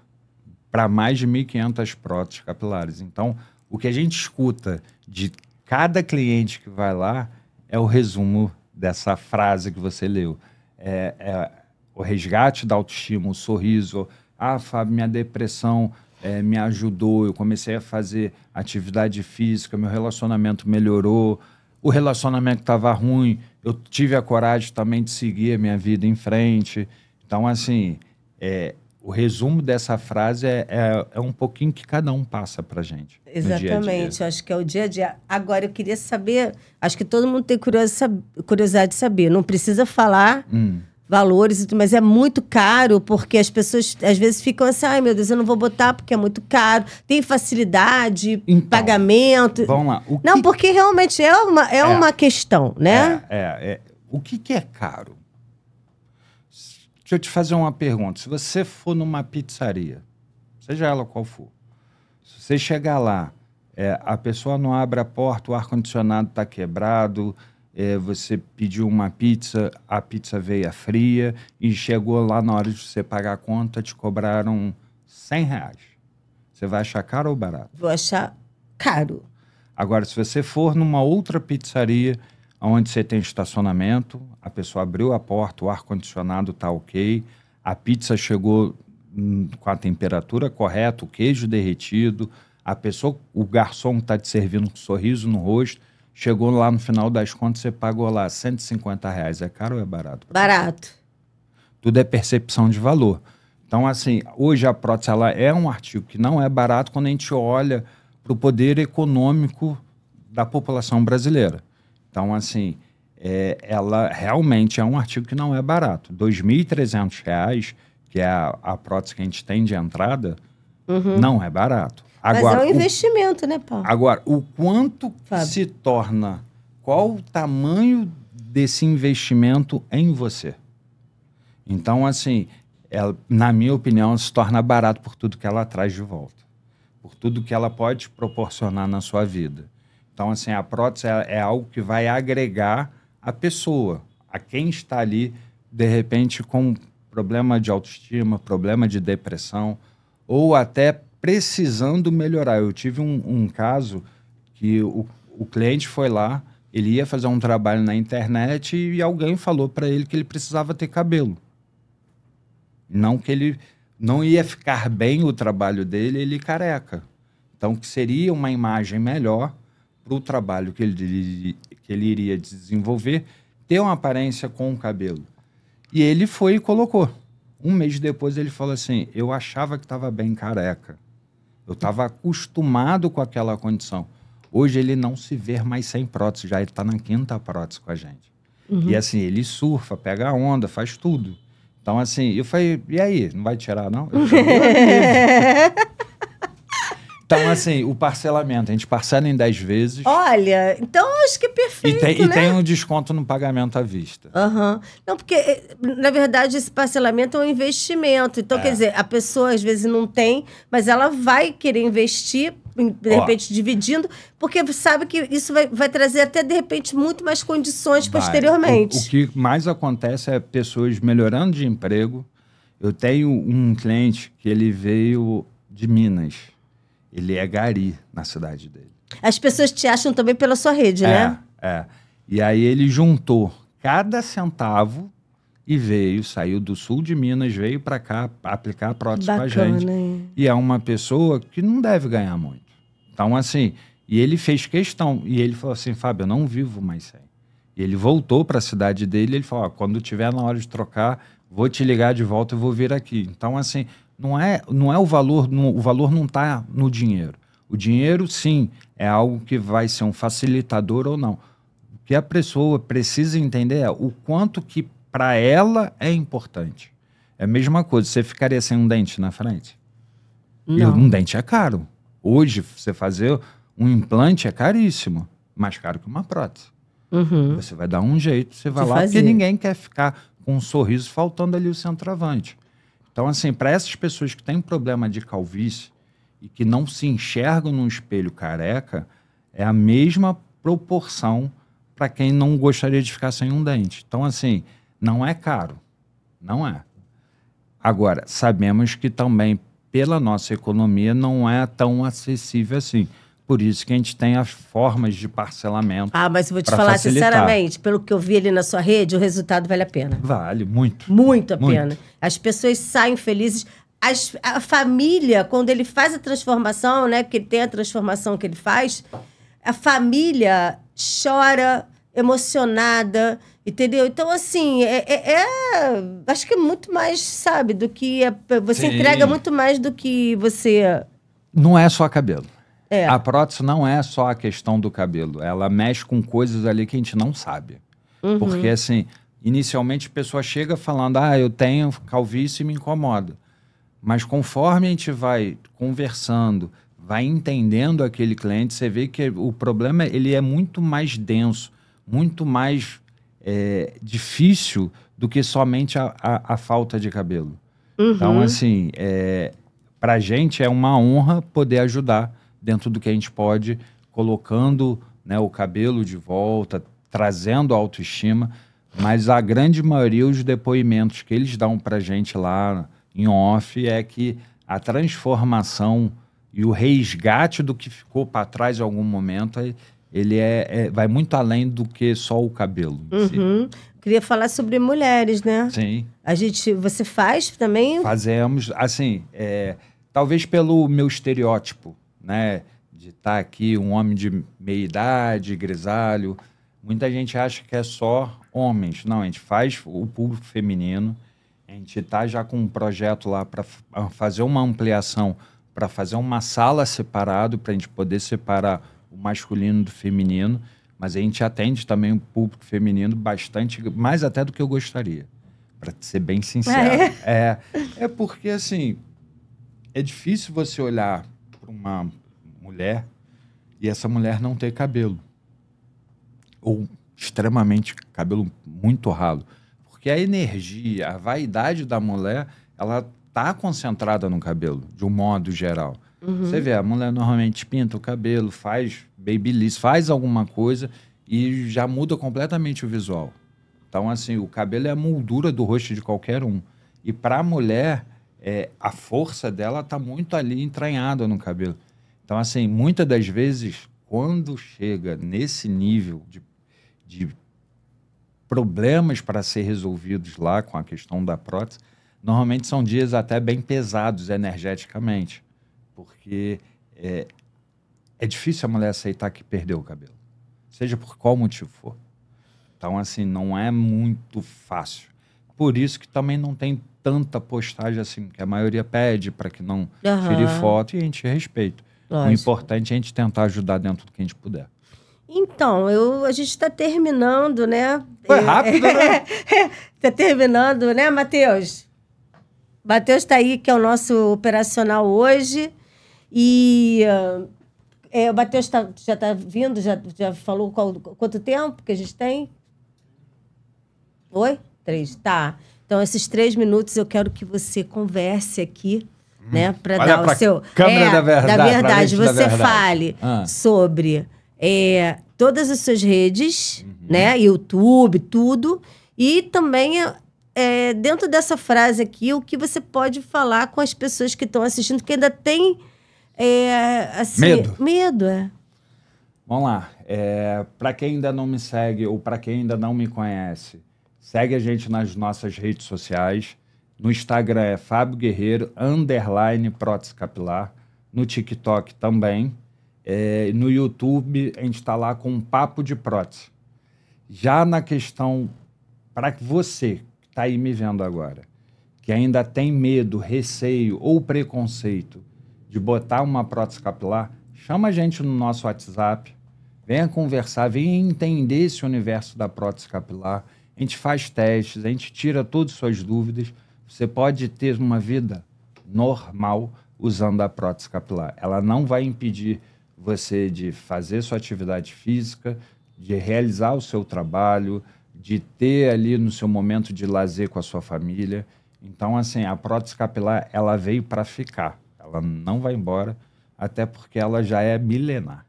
Speaker 2: para mais de 1.500 próteses capilares. Então, o que a gente escuta de cada cliente que vai lá é o resumo dessa frase que você leu. O resgate da autoestima, o sorriso. Ah, Fábio, minha depressão me ajudou, eu comecei a fazer atividade física, meu relacionamento melhorou, o relacionamento estava ruim, eu tive a coragem também de seguir a minha vida em frente. Então, assim, o resumo dessa frase é um pouquinho que cada um passa pra gente.
Speaker 1: Exatamente, eu acho que é o dia a dia. Agora, eu queria saber, acho que todo mundo tem curiosidade de saber, não precisa falar valores, mas é muito caro, porque as pessoas às vezes ficam assim, ai meu Deus, eu não vou botar porque é muito caro. Tem facilidade,
Speaker 2: Então,
Speaker 1: pagamento.
Speaker 2: Vamos lá.
Speaker 1: Não, porque realmente é uma questão, né?
Speaker 2: O que é caro? Deixa eu te fazer uma pergunta. Se você for numa pizzaria, seja ela qual for, se você chegar lá, a pessoa não abre a porta, o ar-condicionado está quebrado, você pediu uma pizza, a pizza veio fria e chegou lá na hora de você pagar a conta, te cobraram R$100. Você vai achar caro ou barato?
Speaker 1: Vou achar caro.
Speaker 2: Agora, se você for numa outra pizzaria, onde você tem estacionamento, a pessoa abriu a porta, o ar-condicionado está ok, a pizza chegou com a temperatura correta, o queijo derretido, a pessoa, o garçom está te servindo com um sorriso no rosto, chegou lá no final das contas, você pagou lá R$150. É caro ou é barato?
Speaker 1: Barato.
Speaker 2: Tudo é percepção de valor. Então, assim, hoje a prótese ela é um artigo que não é barato quando a gente olha para o poder econômico da população brasileira. Então, assim, ela realmente é um artigo que não é barato. R$2.300, que é a prótese que a gente tem de entrada, não é barato. Agora,
Speaker 1: mas é um investimento, né, Paulo?
Speaker 2: Agora, o quanto se torna, qual o tamanho desse investimento em você? Então, assim, na minha opinião, se torna barato por tudo que ela traz de volta, por tudo que ela pode proporcionar na sua vida. Então, assim, a prótese é algo que vai agregar a pessoa, a quem está ali, de repente, com problema de autoestima, problema de depressão, ou até precisando melhorar. Eu tive um caso que o cliente foi lá, ele ia fazer um trabalho na internet e alguém falou para ele que ele precisava ter cabelo. Não que ele não ia ficar bem o trabalho dele, ele careca. Então, que seria uma imagem melhor para o trabalho que ele iria desenvolver, ter uma aparência com o cabelo. E ele foi e colocou. Um mês depois ele falou assim, eu achava que estava bem careca. Eu estava acostumado com aquela condição. Hoje ele não se vê mais sem prótese, já ele está na 5ª prótese com a gente. E assim, ele surfa, pega a onda, faz tudo. Então assim, eu falei, e aí, não vai tirar não? Eu falei, então assim, o parcelamento, a gente parcela em 10 vezes.
Speaker 1: Olha, então acho que é perfeito,
Speaker 2: E tem um desconto no pagamento à vista.
Speaker 1: Não, porque, na verdade, esse parcelamento é um investimento. Então, quer dizer, a pessoa às vezes não tem, mas ela vai querer investir, de repente, dividindo, porque sabe que isso vai trazer até, de repente, muito mais condições posteriormente.
Speaker 2: O que mais acontece é pessoas melhorando de emprego. Eu tenho um cliente que ele veio de Minas. Ele é gari na cidade dele.
Speaker 1: As pessoas te acham também pela sua rede, né?
Speaker 2: E aí ele juntou cada centavo e saiu do sul de Minas, veio para cá aplicar a prótese com a gente.
Speaker 1: Hein?
Speaker 2: E é uma pessoa que não deve ganhar muito. Então, assim, e ele fez questão. E ele falou assim, Fábio, eu não vivo mais sem. E ele voltou para a cidade dele e ele falou, quando tiver na hora de trocar, vou te ligar de volta e vou vir aqui. Então, assim, não é o valor não está no dinheiro. O dinheiro, sim, é algo que vai ser um facilitador ou não. O que a pessoa precisa entender é o quanto que para ela é importante. É a mesma coisa, você ficaria sem um dente na frente?
Speaker 1: Não.
Speaker 2: E um dente é caro. Hoje, você fazer um implante é caríssimo, mais caro que uma prótese. Você vai dar um jeito, você vai lá, porque ninguém quer ficar com um sorriso faltando ali o centroavante. Então, assim, para essas pessoas que têm problema de calvície e que não se enxergam num espelho careca, é a mesma proporção para quem não gostaria de ficar sem um dente. Então, assim, não é caro. Não é. Agora, sabemos que também, pela nossa economia, não é tão acessível assim. Por isso que a gente tem as formas de parcelamento.
Speaker 1: Mas eu vou te falar
Speaker 2: facilitar.
Speaker 1: sinceramente, pelo que eu vi ali na sua rede, o resultado vale a pena.
Speaker 2: Vale, muito.
Speaker 1: Muito a pena. As pessoas saem felizes. A família, quando ele faz a transformação, né? Porque ele tem a transformação que ele faz, a família chora, emocionada, entendeu? Então, assim, acho que é muito mais, sabe, do que... Você entrega muito mais do que você...
Speaker 2: Não é só cabelo. A prótese não é só a questão do cabelo. Ela mexe com coisas ali que a gente não sabe. Porque, assim, inicialmente a pessoa chega falando, eu tenho calvície e me incomoda. Mas conforme a gente vai conversando, vai entendendo aquele cliente, você vê que o problema ele é muito mais denso, muito mais difícil do que somente a falta de cabelo. Então, assim, para a gente é uma honra poder ajudar dentro do que a gente pode, colocando, né, o cabelo de volta, trazendo autoestima, mas a grande maioria, os depoimentos que eles dão para a gente lá em off é que a transformação e o resgate do que ficou para trás em algum momento, ele vai muito além do que só o cabelo em si.
Speaker 1: Queria falar sobre mulheres, né?
Speaker 2: Sim.
Speaker 1: Você faz também?
Speaker 2: Fazemos, assim, talvez pelo meu estereótipo, né? De estar aqui um homem de meia idade, grisalho. Muita gente acha que é só homens. Não, a gente faz o público feminino. A gente está já com um projeto lá para fazer uma ampliação, para fazer uma sala separada, para a gente poder separar o masculino do feminino. Mas a gente atende também o público feminino bastante, mais até do que eu gostaria, para ser bem sincero. É porque, assim, é difícil você olhar para uma mulher e essa mulher não ter cabelo. Ou extremamente cabelo muito ralo. Porque a energia, a vaidade da mulher, ela tá concentrada no cabelo, de um modo geral. Você vê, a mulher normalmente pinta o cabelo, faz babyliss, faz alguma coisa e já muda completamente o visual. Então, assim, o cabelo é a moldura do rosto de qualquer um. E para a mulher, a força dela tá muito ali entranhada no cabelo. Então, assim, muitas das vezes, quando chega nesse nível de problemas para ser resolvidos lá com a questão da prótese, normalmente são dias até bem pesados energeticamente, porque é difícil a mulher aceitar que perdeu o cabelo, seja por qual motivo for. Então, assim, não é muito fácil. Por isso que também não tem tanta postagem assim, que a maioria pede para que não tire foto e a gente respeita. Lógico. O importante é a gente tentar ajudar dentro do que a gente puder.
Speaker 1: Então, a gente está terminando, né?
Speaker 2: Foi rápido, né?
Speaker 1: Está terminando, né, Matheus? Matheus está aí, que é o nosso operacional hoje. E o Matheus já está vindo, já falou quanto tempo que a gente tem? Oi? 3, tá. Então, esses 3 minutos eu quero que você converse aqui, né? Para dar o seu...
Speaker 2: Câmera da verdade.
Speaker 1: Da verdade. Você fale sobre todas as suas redes, né? YouTube, tudo. E também, dentro dessa frase aqui, o que você pode falar com as pessoas que estão assistindo, que ainda tem... assim, medo.
Speaker 2: Vamos lá. Para quem ainda não me segue ou para quem ainda não me conhece, segue a gente nas nossas redes sociais. No Instagram é Fábio Guerreiro _prótese capilar. No TikTok também. No YouTube a gente está lá com um papo de prótese. Já na questão, para você que está aí me vendo agora, que ainda tem medo, receio ou preconceito de botar uma prótese capilar, chama a gente no nosso WhatsApp, venha conversar, venha entender esse universo da prótese capilar. A gente faz testes, a gente tira todas as suas dúvidas. Você pode ter uma vida normal usando a prótese capilar. Ela não vai impedir você de fazer sua atividade física, de realizar o seu trabalho, de ter ali no seu momento de lazer com a sua família. Então, assim, a prótese capilar, ela veio para ficar. Ela não vai embora, até porque ela já é milenar.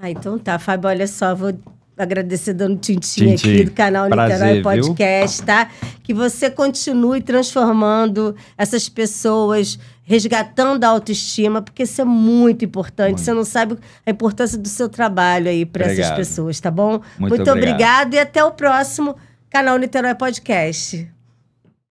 Speaker 1: Então tá, Fábio, olha só, vou agradecer dando tintim aqui do canal Niterói Podcast, viu? Tá? Que você continue transformando essas pessoas, resgatando a autoestima, porque isso é muito importante. Muito. Você não sabe a importância do seu trabalho aí para essas pessoas, tá bom? Muito obrigado e até o próximo canal Niterói Podcast.